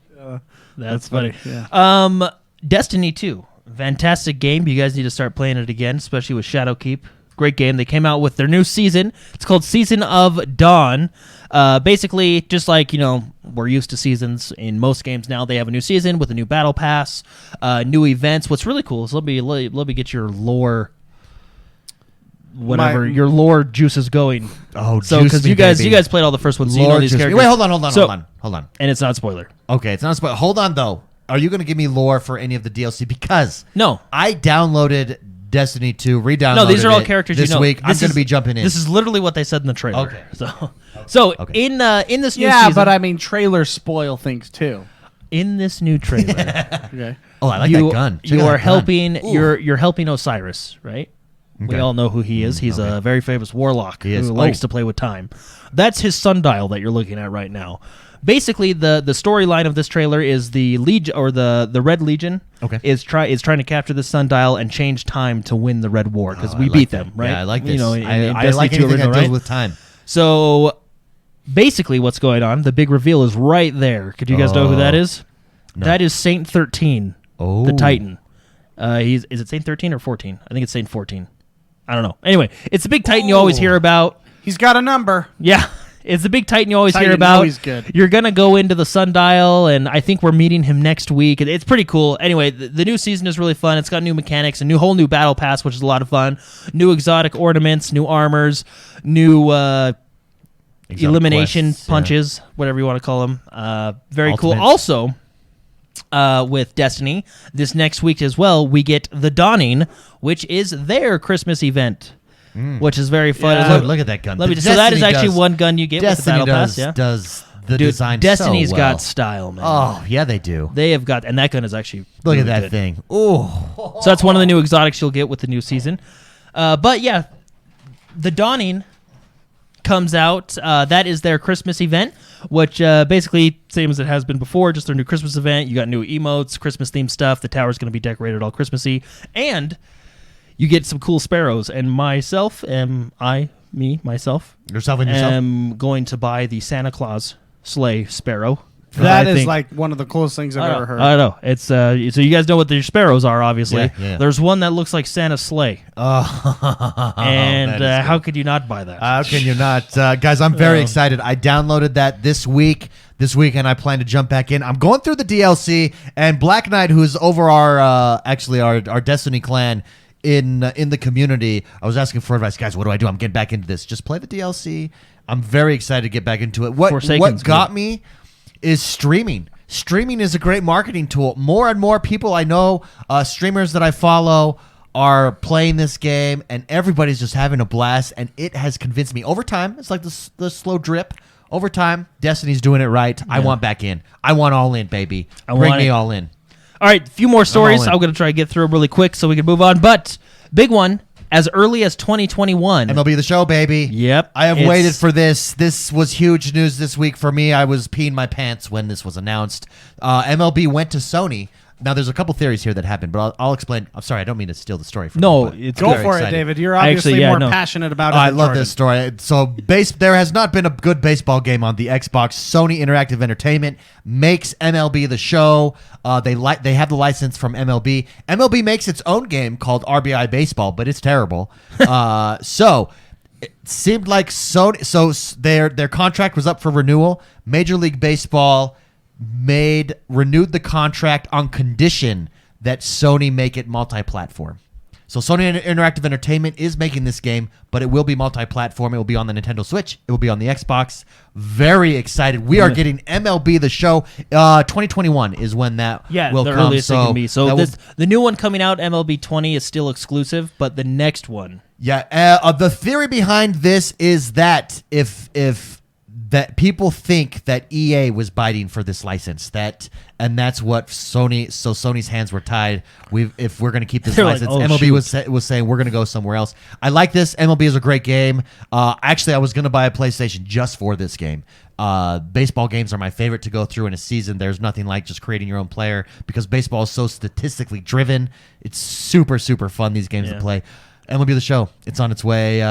That's funny. Yeah. Destiny 2. Fantastic game. You guys need to start playing it again, especially with Shadowkeep. Great game. They came out with their new season. It's called Season of Dawn. Basically, just like, we're used to seasons in most games now, they have a new season with a new battle pass, new events. What's really cool is let me get your lore, your lore juices going. Oh, so because you guys played all the first ones, so you know these characters. Wait, hold on. And it's not a spoiler. Okay, it's not a spoiler. Hold on though. Are you going to give me lore for any of the DLC? Because no, I downloaded Destiny 2, re-downloaded No, these are all characters this week. I'm going to be jumping in. This is literally what they said in the trailer. Okay. Okay. In this new season... Yeah, but I mean, trailers spoil things too. In this new trailer... Okay. Oh, I like that gun. You are helping... You're helping Osiris, right? Okay. We all know who he is. He's a very famous warlock who likes to play with time. That's his sundial that you're looking at right now. Basically, the storyline of this trailer is the Legion or the Red Legion is trying to capture the sundial and change time to win the Red War because we beat them, right? Yeah, I like this. I like anything that deals with time. So basically, what's going on? The big reveal is right there. Could you guys know who that is? No. That is Saint 13, the Titan. Is it Saint 13 or 14? I think it's Saint 14. I don't know. Anyway, it's the big Titan you always hear about. He's got a number. Yeah. It's the big Titan you always hear about. He's good. You're going to go into the sundial, and I think we're meeting him next week. It's pretty cool. Anyway, the new season is really fun. It's got new mechanics, a whole new battle pass, which is a lot of fun. New exotic ornaments, new armors, new elimination punches, whatever you want to call them. Very cool. Also, with Destiny, this next week as well, we get The Dawning, which is their Christmas event. Which is very fun. Yeah. Look at that gun. So that is actually one gun you get Destiny with the battle pass. Yeah, does the design Destiny's so well. got style, man. Oh yeah, they do. They have got, and that gun is actually look really at that good. thing. Oh, so that's one of the new exotics you'll get with the new season. But yeah, The Dawning comes out. That is their Christmas event, which basically same as it has been before, just their new Christmas event. You got new emotes, Christmas themed stuff. The tower's going to be decorated all Christmassy, and you get some cool sparrows, and myself, yourself am going to buy the Santa Claus sleigh sparrow. That is like one of the coolest things I've ever heard. I know. It's so you guys know what your sparrows are, obviously. Yeah. There's one that looks like Santa's sleigh. And how could you not buy that? How can you not? Guys, I'm very excited. I downloaded that this weekend I plan to jump back in. I'm going through the DLC, and Black Knight, who's over our Destiny clan, in the community, I was asking for advice. Guys, what do I do? I'm getting back into this. Just play the DLC. I'm very excited to get back into it. What got me is streaming. Streaming is a great marketing tool. More and more people I know, streamers that I follow, are playing this game, and everybody's just having a blast, and it has convinced me. Over time, it's like the slow drip. Over time, Destiny's doing it right. Yeah. I want back in. I want all in, baby. Bring me all in. All right, a few more stories. I'm going to try to get through them really quick so we can move on. But big one, as early as 2021. Mlb the Show, baby. Yep. I have waited for this. This was huge news this week for me. I was peeing my pants when this was announced. MLB went to Sony. Now, there's a couple theories here that happened, but I'll explain. I'm sorry, I don't mean to steal the story from you. Go for it, David. You're obviously more passionate about it. I love this story. So, there has not been a good baseball game on the Xbox. Sony Interactive Entertainment makes MLB The Show. They have the license from MLB. MLB makes its own game called RBI Baseball, but it's terrible. So it seemed like Sony. So their contract was up for renewal. Major League Baseball renewed the contract on condition that Sony make it multi-platform. So Sony Interactive Entertainment is making this game, but it will be multi-platform. It will be on the Nintendo Switch. It will be on the Xbox. Very excited. We are getting MLB The Show. 2021 is when that will the come. Earliest it can be. So the new one coming out, MLB 20, is still exclusive, but the next one. Yeah. The theory behind this is that if that people think that EA was biting for this license, and that's what Sony's hands were tied. If we're going to keep this They're like, license, oh, MLB was saying we're going to go somewhere else. I like this. MLB is a great game. Actually, I was going to buy a PlayStation just for this game. Baseball games are my favorite to go through in a season. There's nothing like just creating your own player because baseball is so statistically driven. It's super, super fun, these games to play. MLB the Show, it's on its way.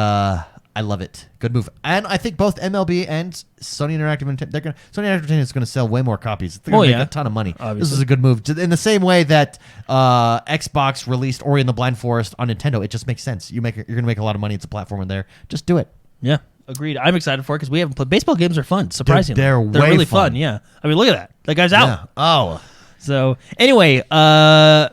I love it. Good move. And I think both MLB and Sony Interactive Entertainment, Sony Interactive Entertainment is going to sell way more copies. They're going to make a ton of money. Obviously. This is a good move. In the same way that Xbox released Ori and the Blind Forest on Nintendo, it just makes sense. You're going to make a lot of money. It's a platform in there. Just do it. Yeah, agreed. I'm excited for it because we haven't played. Baseball games are fun, surprisingly. They're way really fun. Yeah. I mean, look at that. That guy's out. Yeah. Oh. So, anyway,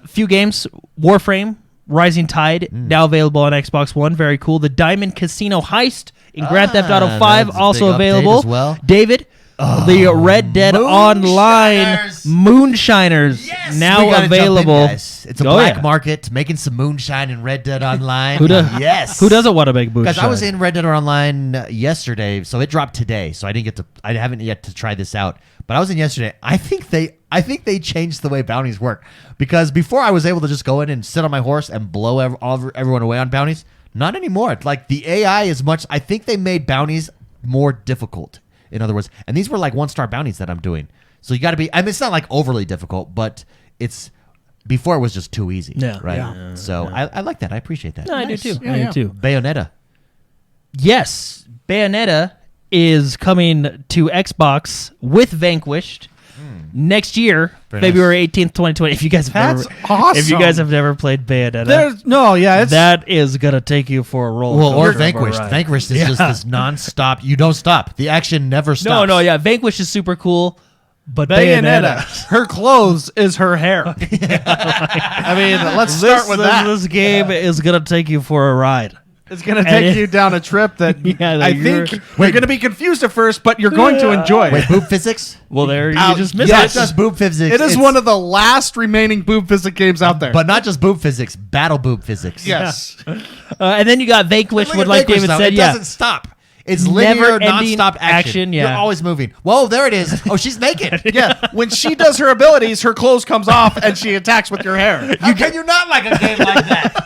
few games. Warframe, Rising Tide, now available on Xbox One. Very cool. The Diamond Casino Heist in Grand Theft Auto 5, that's a also big update available. as well. David, the Red Dead Online Moonshiners, Yes, now we gotta available. jump in, guys. It's a Oh, black yeah. market, making some moonshine in Red Dead Online. Yes. Who doesn't want to make moonshine? Guys, I was in Red Dead Online yesterday, so it dropped today. So I haven't yet to try this out. But I was in yesterday. I think they changed the way bounties work because before I was able to just go in and sit on my horse and blow everyone away on bounties. Not anymore. It's like the AI is much. I think they made bounties more difficult. In other words, and these were like 1-star bounties that I'm doing. So you got to be. I mean, it's not like overly difficult, but it's. Before it was just too easy. Yeah. Right. Yeah. So I like that. I appreciate that. No, I do too. Yeah, I yeah. do too. Bayonetta. Yes, Bayonetta is coming to Xbox with Vanquished next year, Very February 18th, 2020. If you guys have That's awesome. If you guys have never played Bayonetta, It's that is gonna take you for a roller Well, or coaster of a Vanquished. ride. Vanquished is just this non-stop. You don't stop. The action never stops. No, yeah, Vanquish is super cool, but Bayonetta. Bayonetta. Her clothes is her hair. I mean, let's start with that. This game is gonna take you for a ride. It's going to take you down a trip that Yeah, I you're- think you're going to be confused at first, but you're going to enjoy. Wait, boob physics? Well, there you Ouch. just missed Yeah, it. it's just boob physics. It is It's- one of the last remaining boob physics games out there. But not just boob physics, battle boob physics. yes. And then you got Vanquish, Look what at like Vanquish, David though. said, it yeah. doesn't stop. It's linear, Never-ending non-stop action. action, yeah. You're always moving. Whoa, there it is. Oh, she's naked. Yeah. When she does her abilities, her clothes comes off and she attacks with your hair. How can you not like a game like that?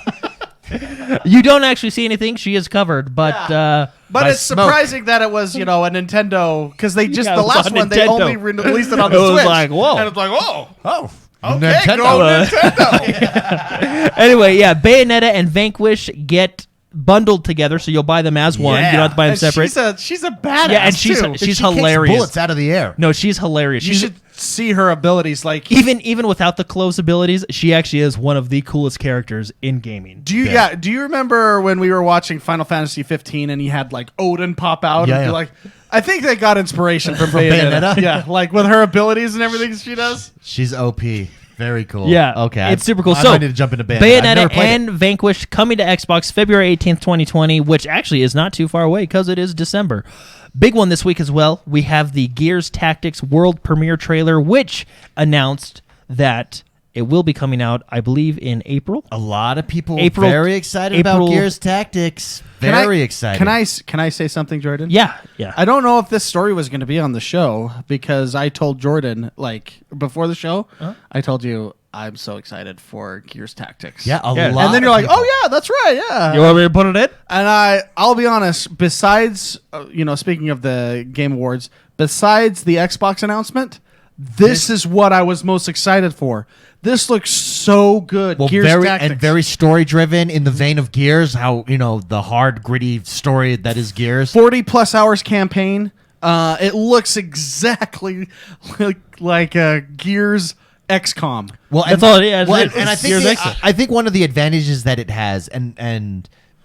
You don't actually see anything. She is covered, but But By it's smoke. surprising that it was, a Nintendo, because they just, Yeah, the it was last on one, they Nintendo. only released it on It the was Switch. like, whoa. And it's like, whoa. Oh, Okay, Nintendo. go Nintendo. anyway, yeah, Bayonetta and Vanquish get bundled together, so you'll buy them as one. You Yeah. don't have to buy them And separate. she's a badass, Yeah, and she's too. And she kicks hilarious. bullets out of the air. No, she's hilarious. You She's should see her abilities. Like, even without the clothes abilities, she actually is one of the coolest characters in gaming. do you remember when we were watching Final Fantasy 15 and he had like Odin pop out? Yeah, and be yeah. like, I think they got inspiration from Bayonetta? Bayonetta. Yeah, like with her abilities and everything she does. She's OP. Very cool. Yeah, Okay. it's super cool. I So might need to jump into Bayonetta. I've never Bayonetta played and Vanquish coming to Xbox February 18th, 2020, which actually is not too far away because it is December. Big one this week as well. We have the Gears Tactics world premiere trailer, which announced that it will be coming out, I believe, in April. A lot of people April- very excited about April- Gears Tactics. Very excited. Can I say something, Jordan? Yeah. I don't know if this story was going to be on the show because I told Jordan, like, before the show, I told you I'm so excited for Gears Tactics. Yeah, a Yeah. lot. And then you're of like, people. oh, yeah, that's right, yeah. You want me to put it in? And I'll be honest, besides, speaking of the Game Awards, besides the Xbox announcement, this is what I was most excited for. This looks so good. Well, Gears Tactics. very story driven in the vein of Gears. How the hard, gritty story that is Gears. 40 plus hours campaign. It looks exactly like Gears XCOM. Well, That's all it is. Well, It's and I think Gears the- Extra. I think one of the advantages that it has, and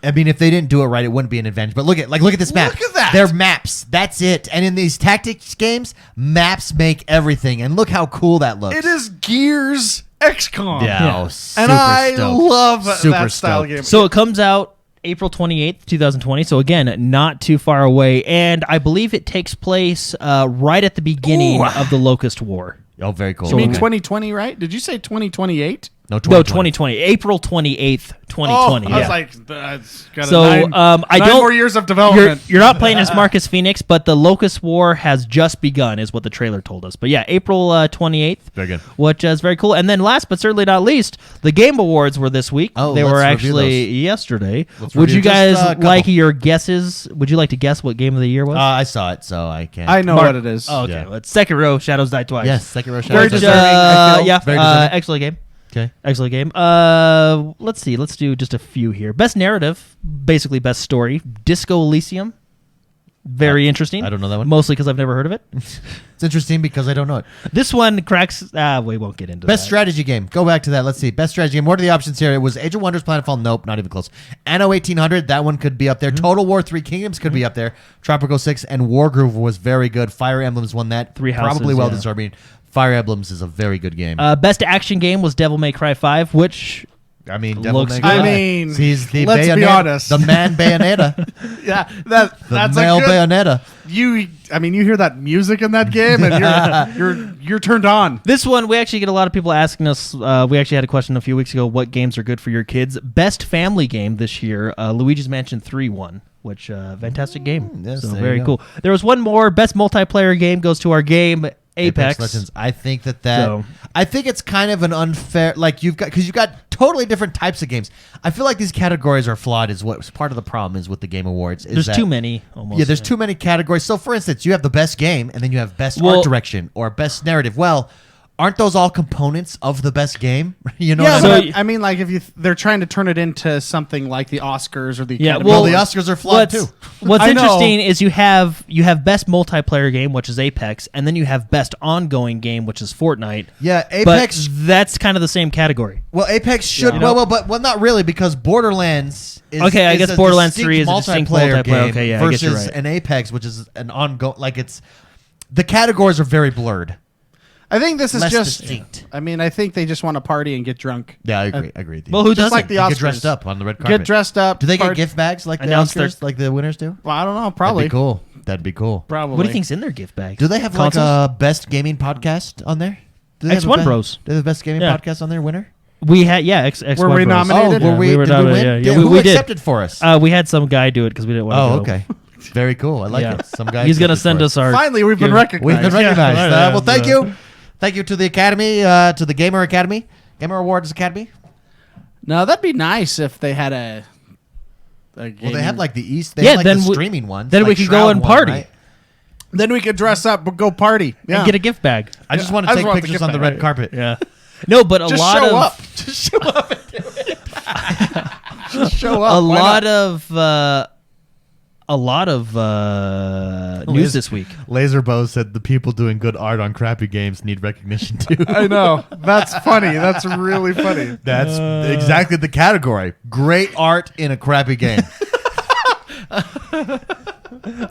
I mean, if they didn't do it right, it wouldn't be an advantage. But look at this map. Look at that. They're maps. That's it. And in these tactics games, maps make everything. And look how cool that looks. It is Gears XCOM. Yeah. Oh, And super I stoked. love Super that style stoked. game. So it comes out April 28th, 2020. So again, not too far away. And I believe it takes place right at the beginning of the Locust War. Oh, very cool. You mean Okay. 2020, right? Did you say 2028? No, No, 2020. April 28th, 2020. I was yeah. like, that's got So, nine I don't- more years of development. You're not playing as Marcus Phoenix, but the Locust War has just begun, is what the trailer told us. But yeah, April 28th, Very good. which is very cool. And then last but certainly not least, the Game Awards were this week. Oh, they let's were review actually those. yesterday. Let's Would review you just guys a couple. like your guesses? Would you like to guess what Game of the Year was? I saw it, so I can't. I know Mark- what it is. Oh, okay. Yeah. Well, it's Sekiro, Shadows Die Twice. Yes, second row. Very Shadows. deserving, I feel. Yeah, Very deserving. excellent game. Okay. Excellent game. Let's see. Let's do just a few here. Best narrative, basically best story. Disco Elysium. Very interesting. I don't know that one. Mostly because I've never heard of it. It's interesting because I don't know it. This one cracks. We won't get into Best that. strategy game. Go back to that. Let's see. Best strategy game. What are the options here? It was Age of Wonders, Planetfall. Nope, not even close. Anno 1800. That one could be up there. Total War 3 Kingdoms could be up there. Tropico 6 and Wargroove was very good. Fire Emblems won that. Three Houses, Probably well yeah. deserving. Fire Emblems is a very good game. Best action game was Devil May Cry 5, which I mean, looks May good. Cry. I mean, he's the let's be honest. the man Bayonetta, yeah, the that's male a good. Bayonetta. You hear that music in that game, and you're turned on. this one we actually get a lot of people asking us. We actually had a question a few weeks ago. What games are good for your kids? Best family game this year. Luigi's Mansion 3 won. Which fantastic game. yes, So there very you go. cool. There was one more. Best multiplayer game goes to our game Apex. Legends. I think that So- I think it's kind of an unfair, like you've got totally different types of games. I feel like these categories are flawed. Is what part of the problem is with the Game Awards. Is There's that- too many. Almost. Yeah, there's too many categories. So, for instance, you have the best game, and then you have best Well- art direction or best narrative. Well, aren't those all components of the best game? You know Yeah, what I So- mean? but I mean, like if they're trying to turn it into something like the Oscars or the Yeah, Academy Well, well, the Awards. Oscars are flawed too. What's I know. interesting is you have best multiplayer game, which is Apex, and then you have best ongoing game, which is Fortnite. Yeah, Apex. But that's kind of the same category. Well, Apex should You know? well, not really because Borderlands. Is, Okay, I is guess a Borderlands distinct 3 is a distinct multiplayer multiplayer. game Okay, yeah, I guess versus you're right. an Apex, which is an ongoing. Like it's the categories are very blurred. I think this is Less just. distinct. I mean, I think they just want to party and get drunk. Yeah, I agree. I agree with you. Well, who Just doesn't? like the And Oscars. get dressed up on the red carpet. Get dressed up. Do they get part- gift bags like the Announce their- Oscars, like the winners do? Well, I don't know. Probably. That'd be cool. That'd be cool. Probably. What do you think's in their gift bag? Do they have Consoles? like a best gaming podcast on there? Do they have a X1Bros. Do they have the best gaming Yeah. podcast on their winner? We had X Were we Bros. nominated? Oh, were we? we were did we nominated, win? yeah. Who we did. accepted for us? We had some guy do it because we didn't want to Oh, go. okay. Very cool. I like Yeah. it. Some guy. He's going to accepted send for us our... Finally, we've been Yeah. recognized. We've been recognized. Yeah. Well, thank you. Thank you to the Academy, to the Gamer Academy, Gamer Awards Academy. No, that'd be nice if they had a Well, game. they had like the East. They Yeah, had, like then the we- streaming ones. then like we could Shroud go and one, party. right? Then we could dress up but go party. Yeah. And get a gift bag. I just Yeah, want I to just take want the pictures gift on the bag. red carpet. Yeah. No, but a Just lot show of... up. Just show up. And do it. Just show up. a Why lot not? of news this week. Laserbow said the people doing good art on crappy games need recognition too. I know. That's funny. That's really funny. That's exactly the category. Great art in a crappy game.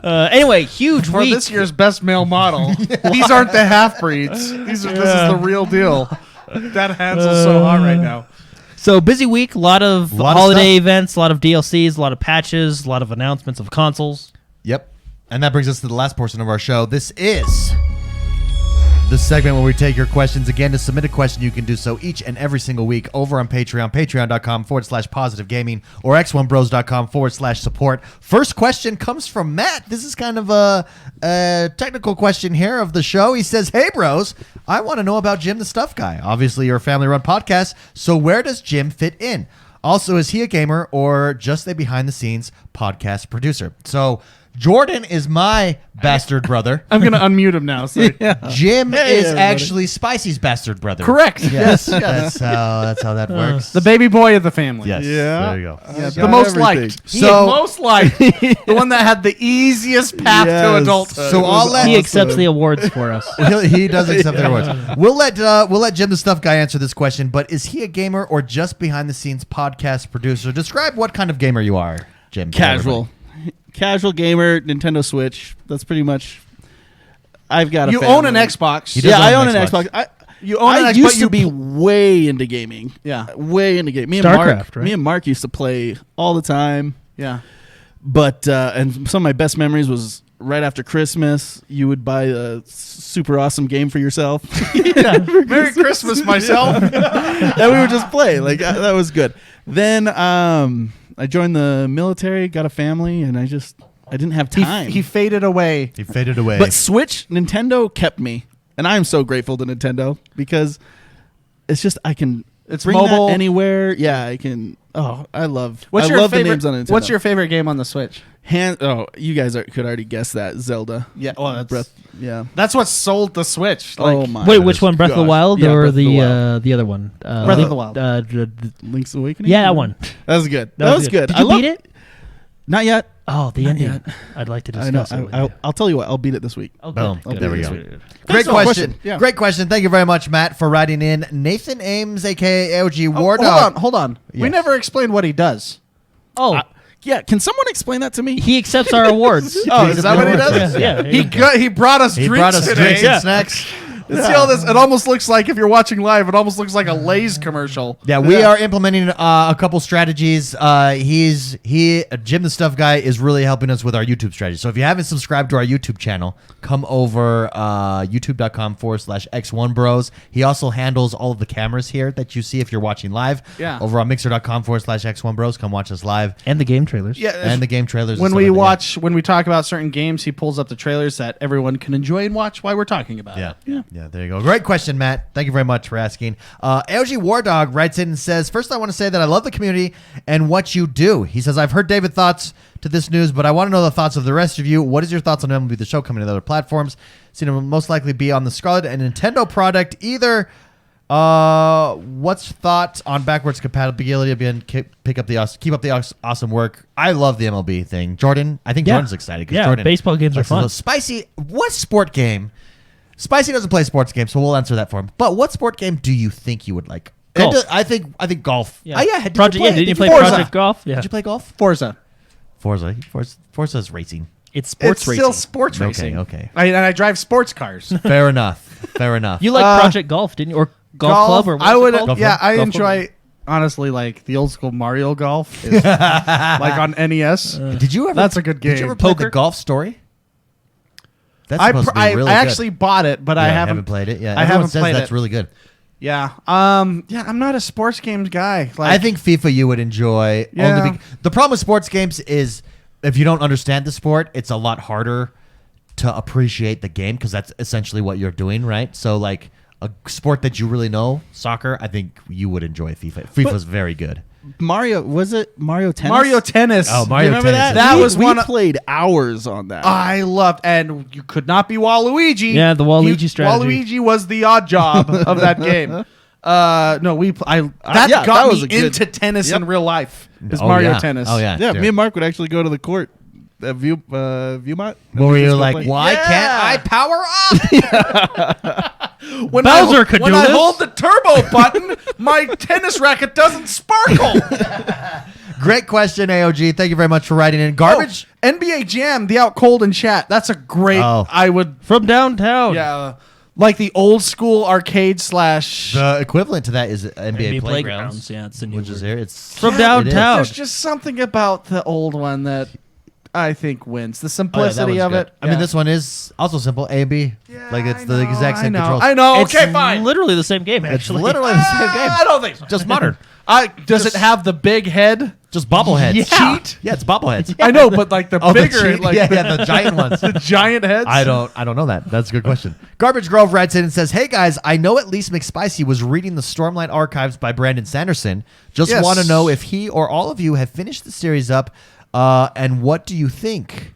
Anyway, huge For week. this year's best male model, these aren't the half breeds. This is the real deal. That Hansel's so hot right now. So busy week. A lot of Lot of holiday stuff. events, a lot of DLCs, a lot of patches, a lot of announcements of consoles. Yep. And that brings us to the last portion of our show. This is the segment where we take your questions. Again, to submit a question, you can do so each and every single week over on Patreon, patreon.com/positive gaming or XoneBros.com/support. First question comes from Matt. This is kind of a technical question here of the show. He says, "Hey, bros, I want to know about Jim the Stuff Guy. Obviously, you're a family-run podcast, so where does Jim fit in? Also, is he a gamer or just a behind-the-scenes podcast producer?" So Jordan is my bastard brother. I'm going to unmute him now. So Jim Hey, is everybody. actually Spicy's bastard brother. Correct. Yes, that's how that works. The baby boy of the family. Yes, Yeah. there you go. Yeah, the got most everything. liked. So- Most liked. The one that had the easiest path to Yes. adulthood. So I'll let He accepts the awards for us. he does accept their awards. We'll let Jim the Stuff Guy answer this question. But is he a gamer or just behind the scenes podcast producer? Describe what kind of gamer you are, Jim. to Casual. Casual gamer, Nintendo Switch. That's pretty much. I've got a you family. own an Xbox. He does Yeah, own I an own an Xbox. Xbox. You own an I Xbox, used you to be way into gaming. Yeah. Way into gaming. StarCraft, right? Me and Mark used to play all the time. Yeah. But and some of my best memories was right after Christmas, you would buy a super awesome game for yourself. Merry Christmas, myself. And we would just play. Like, that was good. Then I joined the military, got a family, and I didn't have time. He faded away. He faded away. But Nintendo kept me. And I'm so grateful to Nintendo because it's just I can bring mobile that anywhere. Yeah, I can. Oh, I love What's the your favorite names on Nintendo. What's your favorite game on the Switch? You guys could already guess that. Zelda. Yeah, well, That's what sold the Switch. oh my. Wait, which one? Breath of the gosh. Wild Yeah, or Breath of the Wild. the other one? Breath of the Wild. Link's Awakening? Yeah, that one. That was good. That was good. Did you beat it? Not yet. Oh, the Not ending. yet. I'd like to I know. discuss it. with you. I'll tell you what. I'll beat it this week. Oh, Boom. good. There we Good. go. Good. Great Thanks for the question. question. Yeah. Great question. Thank you very much, Matt, for writing in. Nathan Ames, a.k.a. AOG War Dog. Hold on. We Yes. never explained what he does. Oh, Yeah. Can someone explain that to me? he accepts our awards. Oh, is that what he does? Yeah. He brought us He drinks brought us today. drinks and snacks. See all this? It almost looks like, if you're watching live, it almost looks like a Lay's commercial. Yeah, we are implementing a couple strategies. Jim the Stuff Guy is really helping us with our YouTube strategy. So if you haven't subscribed to our YouTube channel, come over youtube.com/XoneBros. He also handles all of the cameras here that you see if you're watching live. Yeah. Over on mixer.com/XoneBros. Come watch us live. And the game trailers. Yeah, And the game trailers. when and we stuff like watch, when we talk about certain games, he pulls up the trailers that everyone can enjoy and watch while we're talking about that. it. Yeah, there you go. Great question, Matt. Thank you very much for asking. LG War Dog writes in and says, first I want to say that I love the community and what you do. He says, I've heard David's thoughts to this news, but I want to know the thoughts of the rest of you. What is your thoughts on Mlb the Show coming to other platforms? Seen it will most likely be on the Scarlet and Nintendo product either. What's thoughts on backwards compatibility? Again, keep up the awesome work. I love the MLB thing. Jordan, I think Yeah. Jordan's excited. 'Cause Yeah, Jordan baseball games are likes to fun. know. Spicy, what sport game? Spicy doesn't play sports games, so we'll answer that for him. But what sport game do you think you would like? Golf. I think golf. Yeah. Oh, yeah. Did you play Forza? Project Golf? Yeah. Did you play golf? Forza. Forza's racing. It's sports It's racing. still sports racing. Okay. And I drive sports cars. Fair enough. Fair enough. You like Project Golf, didn't you? Or Golf Club? Or I would. Golf Yeah, club? I Golf enjoy. Honestly, like the old school Mario Golf, is like on NES. Did you ever? That's a good Did you game. ever play the Poker? Golf Story? That's I supposed to be really I good. actually bought it, but Yeah, I haven't played it. Yeah, I everyone haven't says played that's it. really good. Yeah. Yeah. I'm not a sports games guy. Like, I think FIFA you would enjoy. Yeah. Only the problem with sports games is if you don't understand the sport, it's a lot harder to appreciate the game because that's essentially what you're doing, right? So like a sport that you really know, soccer, I think you would enjoy FIFA. FIFA's very good. Mario, was it Mario Tennis? Mario Tennis. Oh, Do Mario you remember Tennis. that? That We- was we one of- played hours on that. I loved, and you could not be Waluigi. Yeah, the Waluigi strategy. Waluigi was the odd job of that game. That yeah, got that was me a good- into tennis Yep. in real life. Is Oh, Mario yeah. Tennis? Oh, yeah. yeah, Sure. me and Mark would actually go to the court at Viewmont. What were you like, Play. why Yeah. can't I power up? When Bowser could when do I this. hold the turbo button, my tennis racket doesn't sparkle. Great question, AOG. Thank you very much for writing in. Garbage. Oh, NBA Jam, the Out Cold in Chat. That's a great. Oh. I would. From downtown. Yeah. Like the old school arcade slash. The equivalent to that is NBA, NBA Playgrounds, Playgrounds. Yeah, it's the new which is word. here. It's From it is. downtown. There's just something about the old one that I think wins. The Oh, yeah, that simplicity one's of good. it. I mean, this one is also simple. A and B. Yeah, Like it's I the know, exact same controls. I know. It's Okay, fine. literally the same game, It's actually. literally the same game. I don't think so. Just modern. Does it have the big head? Just bobbleheads. Yeah. Cheat. Yeah, it's bobbleheads. I know, but like the Oh, the bigger, cheat- like yeah, the giant ones. the giant heads. I don't know that. That's a good question. Garbage Grove writes in and says, "Hey guys, I know at least McSpicy was reading the Stormlight Archives by Brandon Sanderson. Just Yes. want to know if he or all of you have finished the series up, and what do you think?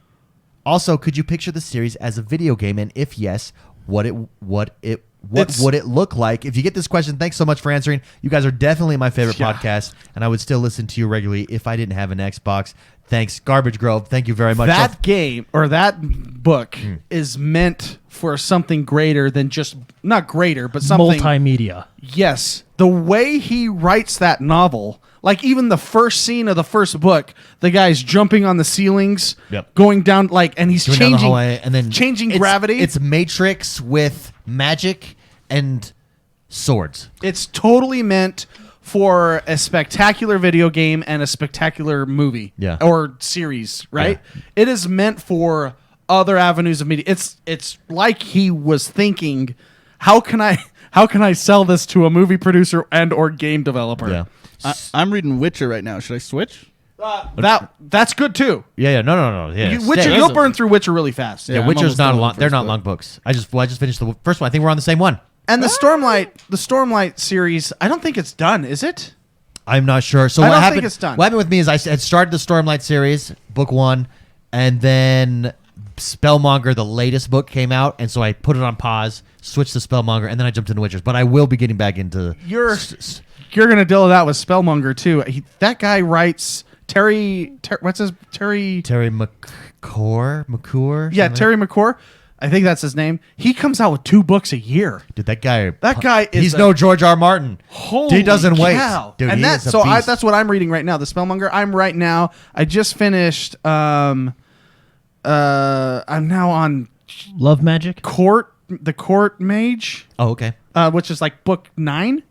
Also, could you picture the series as a video game, and if yes, what would it look like? If you get this question, thanks so much for answering. You guys are definitely my favorite Yeah. podcast, and I would still listen to you regularly if I didn't have an Xbox. Thanks, Garbage Grove. Thank you very much. That game or that book Hmm. is meant for something greater than just not greater, but something. Multimedia. Yes, the way he writes that novel, like even the first scene of the first book, the guy's jumping on the ceilings, Yep. going down and he's Going down the changing hallway, and then changing it's- gravity. It's Matrix with magic and swords. It's totally meant for a spectacular video game and a spectacular movie Yeah. or series, right? It is meant for other avenues of media. It's like he was thinking, how can I sell this to a movie producer and or game developer? Yeah. I'm reading Witcher right now. Should I switch? That's good too. Yeah. No. Yeah. Witcher, you'll burn through Witcher really fast. Yeah, I'm Witcher's almost not done long. with the They're first not book. long books. I just finished the first one. I think we're on the same one. And the Stormlight series, I don't think it's done, is it? I'm not sure. So I what don't happened? think it's done. What happened with me is I had started the Stormlight series, book 1, and then Spellmonger, the latest book, came out, and so I put it on pause, switched to Spellmonger, and then I jumped into Witchers. But I will be getting back into. You're gonna deal with that with Spellmonger too. That guy writes what's his Terry? Terry McClure. Yeah, Terry McClure. I think that's his name. He comes out with 2 books a year. Dude, that guy. Is He's no George R. Martin. Holy he doesn't wait. cow. Dude, and he that's is a beast. that's what I'm reading right now. The Spellmonger. I just finished. I'm now on Love Magic. the Court Mage, Oh, okay. which is like book 9.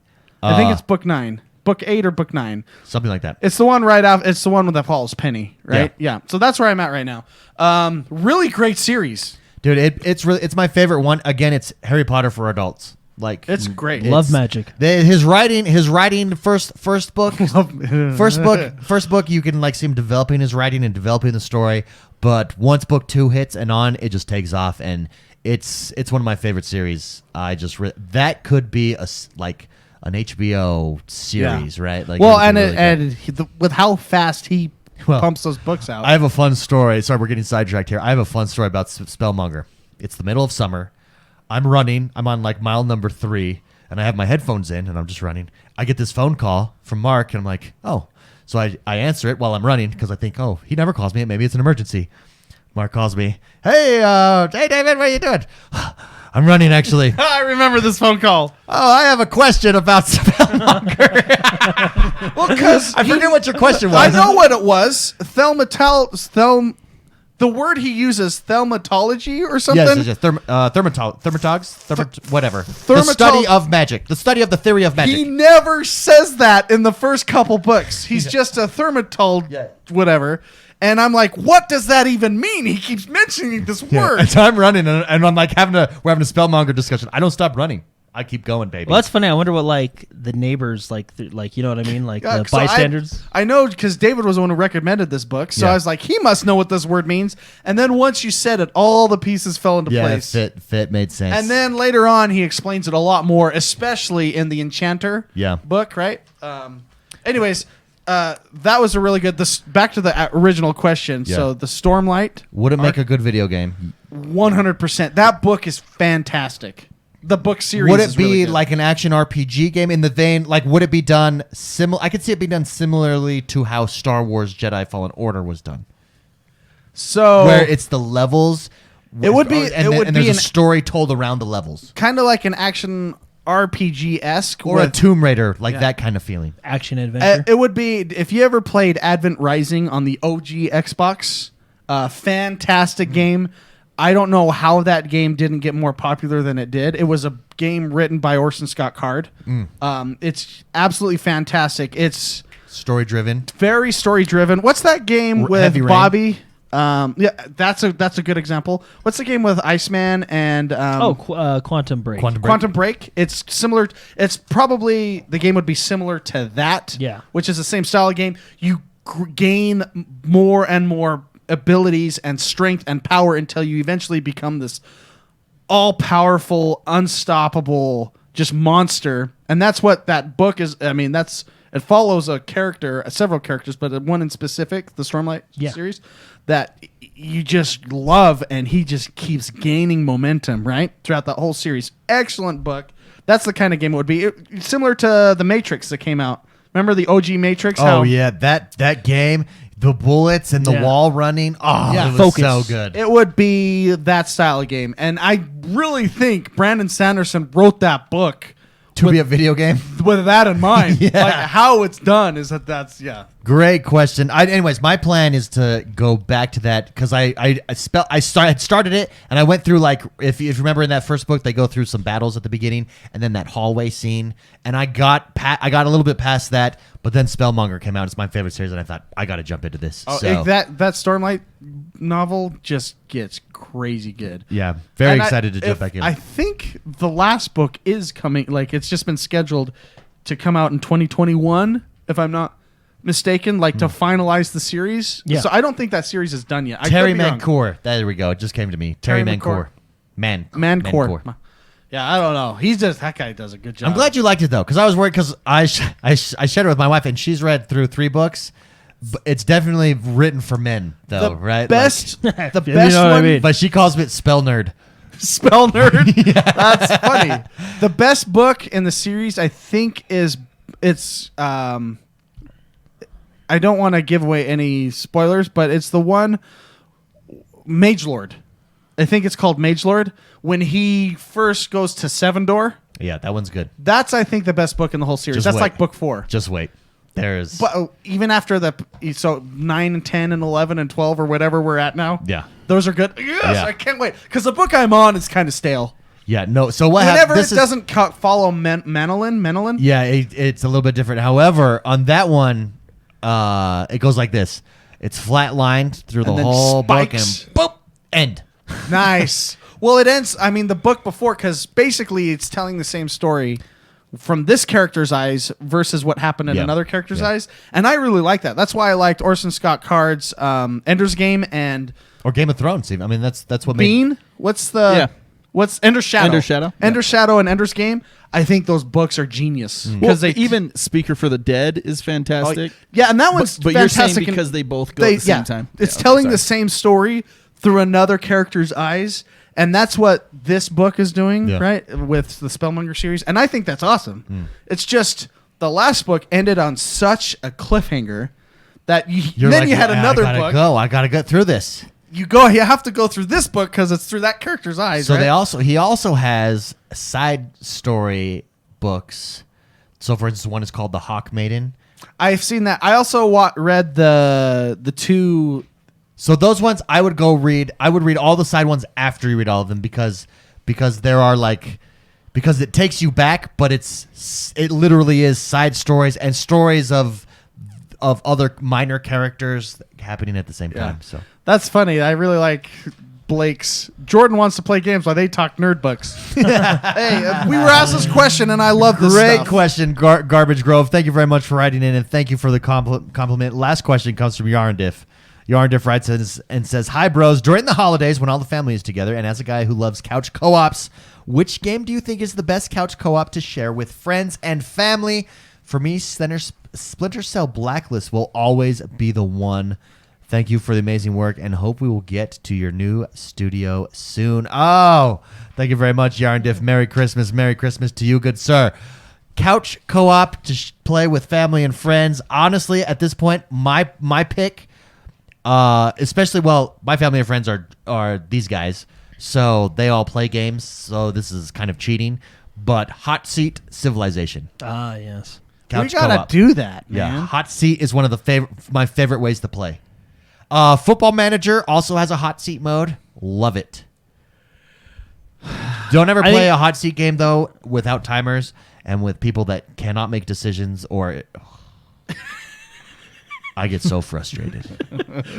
I think it's book 9, book 8 or book 9. Something like that. It's the one right off. It's the one that follows Penny, right? Yeah. So that's where I'm at right now. Really great series. Dude, it's my favorite one. Again, it's Harry Potter for adults. Like It's great. Love Magic. His writing first book first book you can like see him developing his writing and developing the story, but once book 2 hits and on, it just takes off, and it's one of my favorite series. That could be like an HBO series, right? Like, Well, it would be really good. with how fast he Well, pumps those books out. I have a fun story. Sorry, we're getting sidetracked here. I have a fun story about Spellmonger. It's the middle of summer. I'm running. I'm on like mile number 3, and I have my headphones in, and I'm just running. I get this phone call from Mark, and I'm like, oh. So I answer it while I'm running because I think, oh, he never calls me. Maybe it's an emergency. Mark calls me. Hey, David, what are you doing? I'm running, actually. I remember this phone call. Oh, I have a question about Spellmonger. Well, because I forget what your question was. I know what it was. The word he uses, thaumatology or something. Yes. Thermatogs, whatever. The Thermatol- study of magic. The study of the theory of magic. He never says that in the first couple books. He's just a thermatol, whatever. And I'm like, what does that even mean? He keeps mentioning this word. And so I'm running, and I'm like we're having a Spellmonger discussion. I don't stop running. I keep going, baby. Well, that's funny. I wonder what like the neighbors like you know what I mean, like the So bystanders. I know because David was the one who recommended this book, so Yeah. I was like, he must know what this word means. And then once you said it, all the pieces fell into place. fit made sense. And then later on, he explains it a lot more, especially in the Enchanter book, right? Anyways, that was a really good. Back to the original question. Yeah. So the Stormlight would it make a good video game? 100%. That book is fantastic. The book series. Would it is be really good. like an action RPG game in the vein? Like, would it be done similar? I could see it being done similarly to how Star Wars Jedi Fallen Order was done, so where it's the levels. It would be- and, it would and be there's a an- story told around the levels, kind of like an action RPG-esque or a Tomb Raider, like that kind of feeling. Action adventure. It would be if you ever played Advent Rising on the OG Xbox. Fantastic game. I don't know how that game didn't get more popular than it did. It was a game written by Orson Scott Card. It's absolutely fantastic. It's Story driven. very story driven. What's that game with Heavy Rain. Bobby? Yeah, that's a good example. What's the game with Iceman and Quantum Break. Quantum Break? It's similar. It's probably the game would be similar to that. Yeah. Which is the same style of game. You gain more and more abilities and strength and power until you eventually become this all-powerful, unstoppable, just monster. And that's what that book is. I mean, it follows a character, several characters, but one in specific, the Stormlight series, that you just love, and he just keeps gaining momentum, right? Throughout the whole series. Excellent book. That's the kind of game it would be. Similar to The Matrix that came out. Remember the OG Matrix? Oh yeah, that game, the bullets and the wall running. Oh, Yeah. it was Focus. so good. It would be that style of game. And I really think Brandon Sanderson wrote that book to be a video game? with that in mind. Yeah. Like how it's done is that's Great question. Anyways, my plan is to go back to that because I started it and I went through like if you remember in that first book they go through some battles at the beginning and then that hallway scene and I got a little bit past that, but then Spellmonger came out. It's my favorite series and I thought I got to jump into this. Oh, so that Stormlight novel just gets crazy good. yeah, very And excited to jump back in. I think the last book is coming. Like it's just been scheduled to come out in 2021, if I'm not mistaken. Like to finalize the series. Yeah. So I don't think that series is done yet. Terry I could be wrong. Mancour. There we go. It just came to me. Terry Terry Mancour. Mancour. Yeah, I don't know. That guy does a good job. I'm glad you liked it though, because I was worried because I shared it with my wife and she's read through 3 books. But it's definitely written for men though, the right? best, the You know best what I one. mean. But she calls me spell nerd. Spell nerd. That's funny. The best book in the series, I think, it's. I don't want to give away any spoilers, but it's the one Magelord. I think it's called Magelord. When he first goes to Seven Door, Yeah, that one's good. that's I think the best book in the whole series. Just That's wait. like book 4. Just wait. There's But even after so 9 and 10 and 11 and 12 or whatever we're at now. yeah. Those are good. Yes, Yeah. I can't wait. Because the book I'm on is kind of stale. Yeah, no. So what Whenever happened? it doesn't follow Menelin. Yeah, it's a little bit different. However, on that one, it goes like this. It's flatlined through the And then whole book and spikes. boop, end. Nice. Well, it ends. I mean, the book before, because basically it's telling the same story from this character's eyes versus what happened in Yeah. another character's Yeah. eyes, and I really like that. That's why I liked Orson Scott Card's Ender's Game and Or Game of Thrones. Even. I mean, that's what made. Bean. What's Ender's Shadow? Ender's Shadow? Ender's Shadow and Ender's Game. I think those books are genius Because because even Speaker for the Dead is fantastic. yeah, and that one's But you're saying fantastic. because they both go at the same time. It's Yeah, okay, telling sorry. the same story through another character's eyes, and that's what this book is doing, Yeah. right? With the Spellmonger series, and I think that's awesome. It's just the last book ended on such a cliffhanger that You're then like, you had "Well, another I gotta book. go. I gotta get through this. You have to go through this book because it's through that character's eyes. So right? he also has side story books. So for instance, one is called The Hawk Maiden. I've seen that. I also read the 2. So those ones I would go read. I would read all the side ones after you read all of them because there are because it takes you back, but it literally is side stories and stories of other minor characters happening at the same time. So That's funny. I really like Blake's. Jordan wants to play games while they talk nerd books. Hey, we were asked this question, and I love this great stuff. question, Garbage Grove. Thank you very much for writing in, and thank you for the compliment. Last question comes from Yarndiff. Yarndiff writes and says, "Hi, bros. During the holidays, when all the family is together, and as a guy who loves couch co-ops, which game do you think is the best couch co-op to share with friends and family? For me, Splinter Cell Blacklist will always be the one. Thank you for the amazing work, and hope we will get to your new studio soon." Oh, thank you very much, Yarndiff. Merry Christmas. Merry Christmas to you, good sir. Couch co-op to play with family and friends. Honestly, at this point, my pick, especially, my family and friends are these guys, so they all play games, so this is kind of cheating. But Hot Seat Civilization. Ah, yes. Couch we gotta co-op. do that, Yeah, man. Hot Seat is one of my favorite ways to play. Football Manager also has a hot seat mode. Love it. Don't ever I play think- a hot seat game though without timers and with people that cannot make decisions or. I get so frustrated.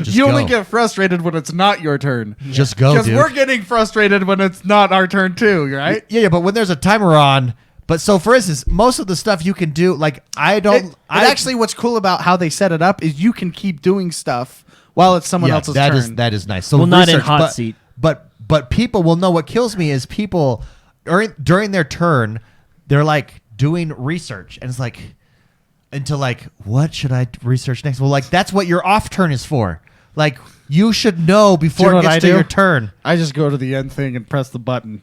Just You only go. get frustrated when it's not your turn. Just go, Because dude. we're getting frustrated when it's not our turn too, right? Yeah, but when there's a timer on. But so, for instance, most of the stuff you can do, like Actually, what's cool about how they set it up is you can keep doing stuff while it's someone else's turn. that is nice. So Well, not in research, hot but, seat. But people will know. What kills me is people during their turn, they're like doing research, and it's like into like, what should I research next? Well, like that's what your off turn is for. Like you should know before Do you know it what gets I to do? your turn. I just go to the end thing and press the button.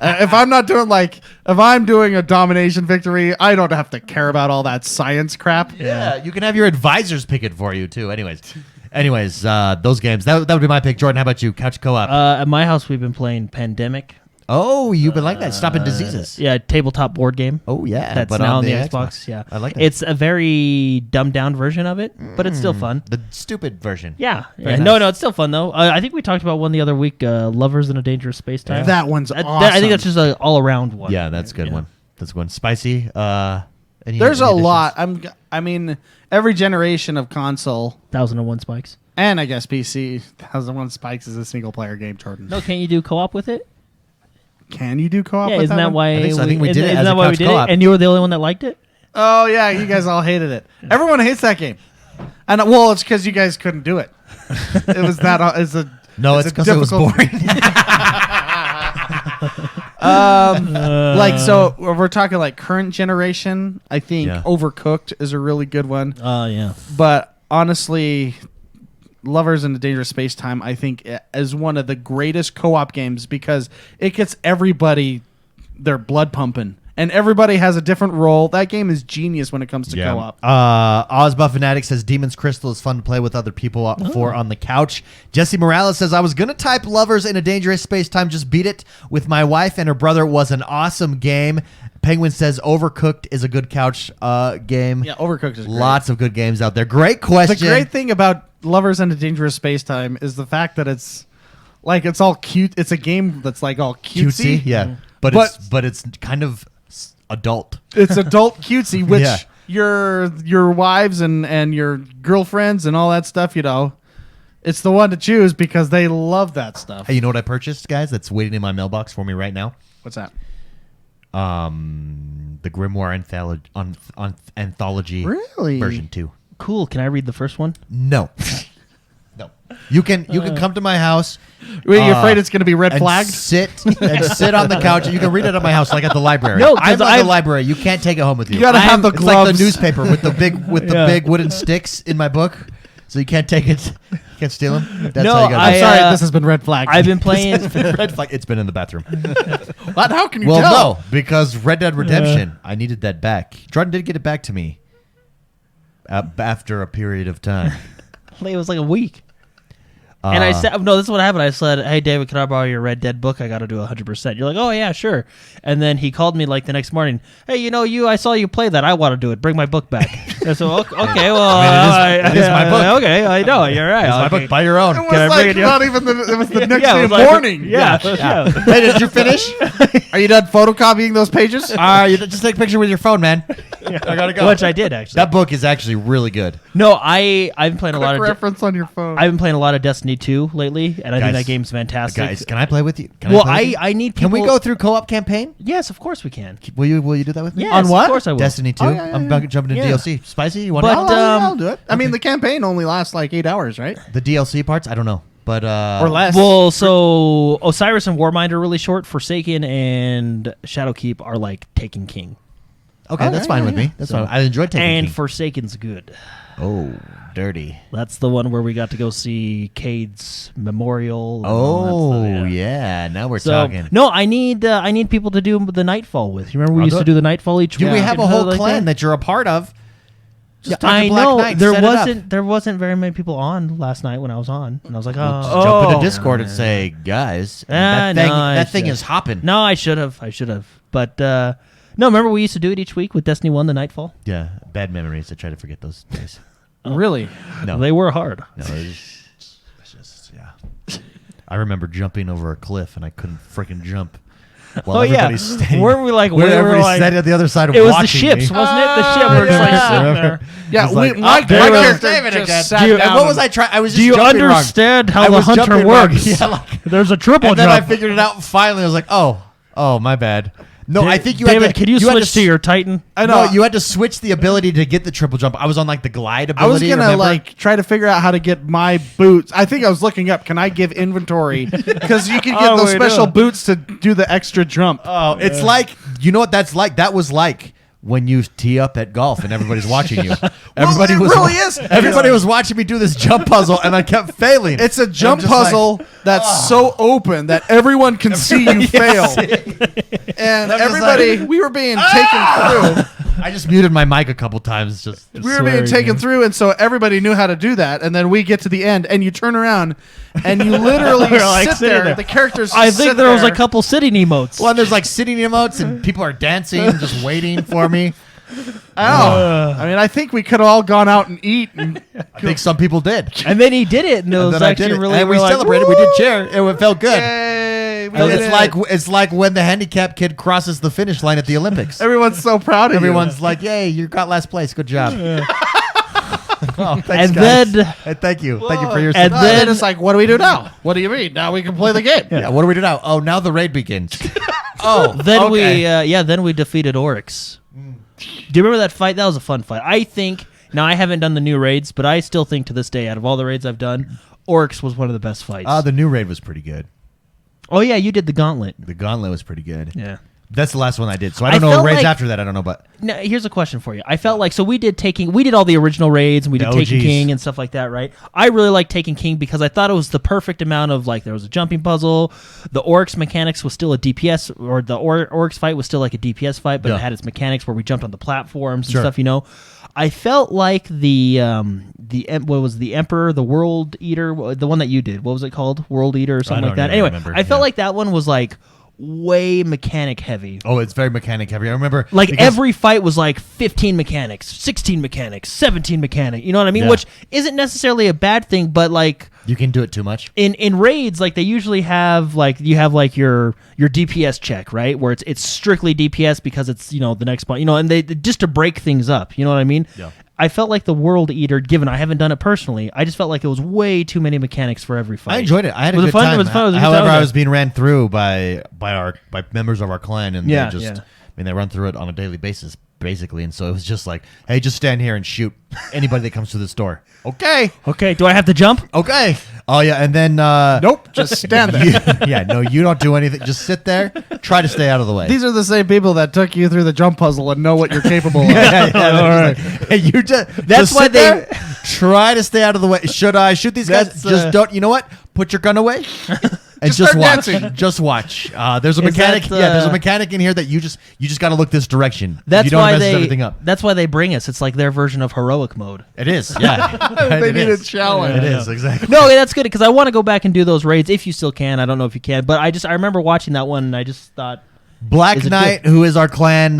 If I'm not doing if I'm doing a domination victory, I don't have to care about all that science crap. Yeah, you can have your advisors pick it for you too. Anyways, those games that would be my pick. Jordan, how about you? Couch co-op. At my house, we've been playing Pandemic. Oh, you've been like that. Stopping diseases. Yeah, tabletop board game. Oh, yeah. That's but now on on the Xbox. Yeah, I like that. It's a very dumbed down version of it, but it's still fun. The stupid version. Yeah. Very No, nice. no, it's still fun though. I think we talked about one the other week. Lovers in a Dangerous Space Time. That one's That- awesome. I think that's just an all around one. Yeah, that's a good one. That's a good one. Spicy. There's a lot. I mean, every generation of console 1001 Spikes. and I guess PC, 1001 Spikes is a single player game. Jordan, No, can't you do co-op with it? can you do co-op? Yeah, with isn't that one? why? I think so. I think we did it Isn't as that a why we couch did co-op. it? And you were the only one that liked it. Oh yeah, you guys all hated it. Everyone hates that game, and well, it's because you guys couldn't do it. It was that. No, it's because it was boring. Like so, we're talking like current generation. I think Yeah. Overcooked is a really good one. Oh yeah. But honestly, Lovers in a Dangerous Space Time, I think, is one of the greatest co-op games because it gets everybody their blood pumping, and everybody has a different role. That game is genius when it comes to co-op. Ozbuff Fanatic says Demon's Crystal is fun to play with other people for on the couch. Jesse Morales says I was gonna type Lovers in a Dangerous Space Time, just beat it with my wife and her brother. It was an awesome game. Penguin says Overcooked is a good couch game. Yeah, Overcooked is great. Lots of good games out there. Great question. The great thing about Lovers in a Dangerous Space Time is the fact that it's like it's all cute. It's a game that's like all cutesy. yeah, but it's kind of adult. It's adult cutesy, which Yeah. your wives and your girlfriends and all that stuff, you know, it's the one to choose because they love that stuff. Hey, you know what I purchased, guys? That's waiting in my mailbox for me right now. What's that? The Grimoire Anthology Really? version 2. Cool. Can I read the first one? No. No. You can come to my house. Wait, you afraid it's going to be red and flagged? sit on the couch. You can read it at my house, like at the library. No, 'cause I'm at I've- the library. You can't take it home with you. You gotta have the It's like gloves. the newspaper with the big wooden sticks in my book, so you can't take it. You can't steal them. That's No, how you got I'm it. sorry, this has been red flagged. I've been playing. Red flag. It's been in the bathroom. What? How can you Well, tell? no, because Red Dead Redemption, I needed that back. Jordan did get it back to me after a period of time. It was like a week. And I said, no, this is what happened. I said, hey, David, can I borrow your Red Dead book? I got to do 100%. You're like, oh, yeah, sure. And then he called me like the next morning. Hey, I saw you play that. I want to do it. Bring my book back. And so, okay, well. it is my book. Okay, I know. You're right. It's my Okay. book. Buy your own. It was Can I bring like it not even it was the next Yeah, it day was like- morning. Yeah. Hey, did you finish? Are you done photocopying those pages? You just take a picture with your phone, man. I gotta go. Which I did, actually. That book is actually really good. No, I've been playing a lot of reference on your phone. I've been playing a lot of Destiny 2 lately, and I think Guys, that game's fantastic. Guys, can I play with you? Can Well, play with you? I need Can we people- go through co-op campaign? Yes, of course we can. Will you do that with me? Yes, On what? Of course I will. Destiny 2. Oh, yeah, yeah, I'm about to jump into Yeah. DLC. Spicy, you want But, to? I'll do it. I mean, the campaign only lasts like 8 hours, right? The DLC parts? I don't know. But Or less. Well, so Osiris and Warmind are really short. Forsaken and Shadowkeep are like Taken King. Okay, that's fine with me. That's fine. I enjoyed taking And King. Forsaken's good. Oh, dirty. That's the one where we got to go see Cade's memorial. and all that Oh, stuff, yeah. Now we're So talking. no, I need people to do the Nightfall with. You remember we I'll used do to it. do the Nightfall each Do week? we have a and whole stuff like clan that you're a part of? Just talk to I Black know Knight, there set it up. wasn't very many people on last night when I was on, and I was like, Just oh, jump into Discord and say, guys, that thing, no, I that thing should. is hopping. No, I should have. But no, remember we used to do it each week with Destiny 1, the Nightfall? Yeah, bad memories. I try to forget those days. Really? No, They were hard. no, it's just yeah. I remember jumping over a cliff and I couldn't freaking jump. While Oh, yeah. everybody's standing, Weren't we like- where we were everybody's like- standing at the other side of It was watching the ships, me. wasn't it? The ship. We were just like yeah. sitting there. Yeah, It's like, my there was- character David again. just sat Do you- down. And what was I trying? I was just Do you jumping wrong. understand how I the was hunter jumping wrong. works? Yeah, like- There's a triple and then I jump. figured it out. And finally, I was like, oh, my bad. No, I think you David, had to, can you had switch to your Titan? I know. No, you had to switch the ability to get the triple jump. I was on like the glide I was ability. gonna remember? like try to figure out how to get my boots. I think I was looking up. Can I give inventory? Because you can get Oh, those we special do. boots to do the extra jump. Oh, it's like, you know what that's like? That was like when you tee up at golf and everybody's watching you. Everybody it was really is. Everybody was watching me do this jump puzzle, and I kept failing. It's a And I'm jump just like, puzzle that's so open that everyone can see you fail. And I'm just everybody, like, we were being taken through. I just muted my mic a couple times. Just We were being taken through, and so everybody knew how to do that. And then we get to the end, and you turn around, and you literally We're, like, sit sitting there. there. The characters. I just think sit there was there. a couple sitting emotes. well, there's like sitting emotes, and people are dancing, just waiting for me. I mean, I think we could have all gone out and eat. And I think some people did. And then he did it, and it was then I actually did it. really. And we we're like, celebrated. We did cheer. It felt good. Yay, we And did it's it. like when the handicapped kid crosses the finish line at the Olympics. Everyone's so proud of Everyone's like, "Yay, you got last place. Good job." Oh, thanks, And guys. then- And thank you for your And support. then then- it's like, what do we do now? What do you mean? Now we can play the game. Yeah, what do we do now? Oh, now the raid begins. Oh, Then okay. then we defeated Oryx. Do you remember that fight? That was a fun fight. I think now I haven't done the new raids, but I still think to this day, out of all the raids I've done, Oryx was one of the best fights. The new raid was pretty good. Oh yeah, you did the gauntlet. The gauntlet was pretty good. Yeah. That's the last one I did. So I I don't know felt raids like- after that. I don't know, but Now, here's a question for you. I felt like we did all the original raids and we did The Taken OGs. King and stuff like that, right? I really liked Taken King because I thought it was the perfect amount of there was a jumping puzzle, the Oryx mechanics was still a DPS, or the Oryx fight was still like a DPS fight, but Yeah. it had its mechanics where we jumped on the platforms and Sure. stuff. I felt like what was the Emperor, the World Eater, the one that you did. What was it called? World Eater or something don't like that. even Anyway, remember. I felt Yeah. like that one was way mechanic heavy. oh, it's very mechanic heavy. I remember Like because- every fight was 15 mechanics, 16 mechanics, 17 mechanics. You know what I mean? Yeah. Which isn't necessarily a bad thing, but you can do it too much. in raids, they usually have you have your DPS check, right? Where it's strictly DPS because it's the next point, and they just to break things up. You know what I mean? Yeah. I felt like the World Eater, given I haven't done it personally, I just felt like it was way too many mechanics for every fight. I enjoyed it. I had a Was good it fun? time. It was fun. It was a good However, time. I was being ran through by members of our clan, and Yeah, they just, yeah. they run through it on a daily basis, basically. And so it was just like, hey, just stand here and shoot anybody that comes through this door. Okay. Okay, do I have to jump? Okay. Oh yeah, and then Nope, just stand there. yeah, no, you don't do anything. Just sit there. Try to stay out of the way. These are the same people that took you through the jump puzzle and know what you're capable of. Hey, you just That's why sit there, try to stay out of the way. Should I shoot these guys? That's, Just don't. You know what? Put your gun away and Just just start watch. dancing. Just watch. There's a Is mechanic. that, There's a mechanic in here that you just got to look this direction. That's you don't why mess they. everything up. That's why they bring us. It's like their version of heroic mode. It is. Yeah. They It need a is. challenge. It is exactly. No, that's good because I want to go back and do those raids if you still can. I don't know if you can, but I remember watching that one and I just thought Black Is it Knight, who is our clan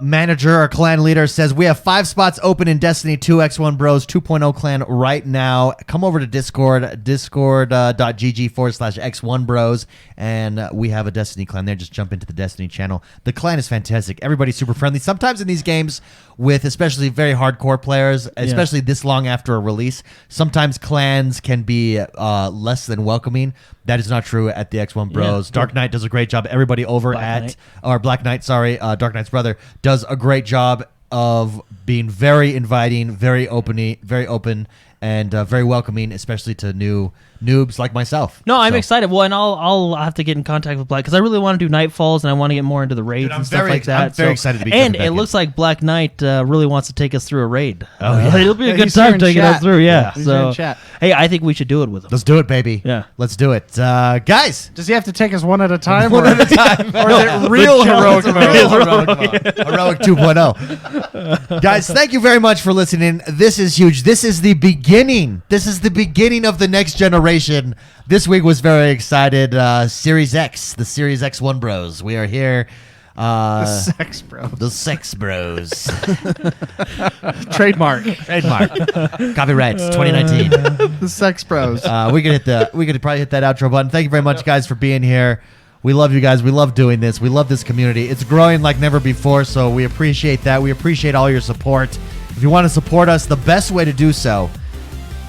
manager, our clan leader, says we have 5 spots open in Destiny 2 XoneBros 2.0 clan right now. Come over to Discord, discord.gg/XoneBros, and we have a Destiny clan there. Just jump into the Destiny channel. The clan is fantastic. Everybody's super friendly. Sometimes in these games, with especially very hardcore players, especially this long after a release, sometimes clans can be less than welcoming. That is not true at the XoneBros. Yeah. Dark Knight does a great job. Everybody over Black Black Knight, Dark Knight's brother, does a great job of being very inviting, very open, and very welcoming, especially to noobs like myself. No, I'm So- excited. Well, and I'll have to get in contact with Black because I really want to do Nightfalls and I want to get more into the raids Dude, I'm and stuff very- like that. I'm very excited to be And coming back it looks like Black Knight really wants to take us through a raid. Oh, yeah. It'll be a Yeah, good he's here time in taking chat. us through. Yeah. Yeah, he's here in So, chat. hey, I think we should do it with him. Let's do it, baby. Yeah. Let's do it. Guys. Does he have to take us one at a time? One or, at a time. or is it real heroic mode? Real heroic mode. Heroic 2.0. Guys, thank you very much for listening. This is huge. This is the beginning. This is the beginning of the next generation. This week was very excited. Series X, the Series XoneBros. We are here. Sex, bro. The Sex Bros. Trademark. Trademark. Copyrights 2019. The Sex Bros. We could probably hit that outro button. Thank you very much, guys, for being here. We love you guys. We love doing this. We love this community. It's growing like never before, so we appreciate that. We appreciate all your support. If you want to support us, the best way to do so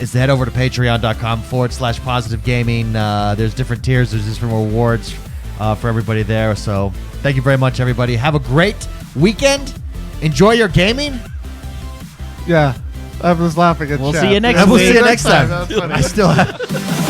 is to head over to patreon.com/positive gaming. There's different tiers. There's different rewards for everybody there. So thank you very much, everybody. Have a great weekend. Enjoy your gaming. Yeah. I was laughing at We'll chat. see you next And we'll week. see you next time. That's funny. I still have...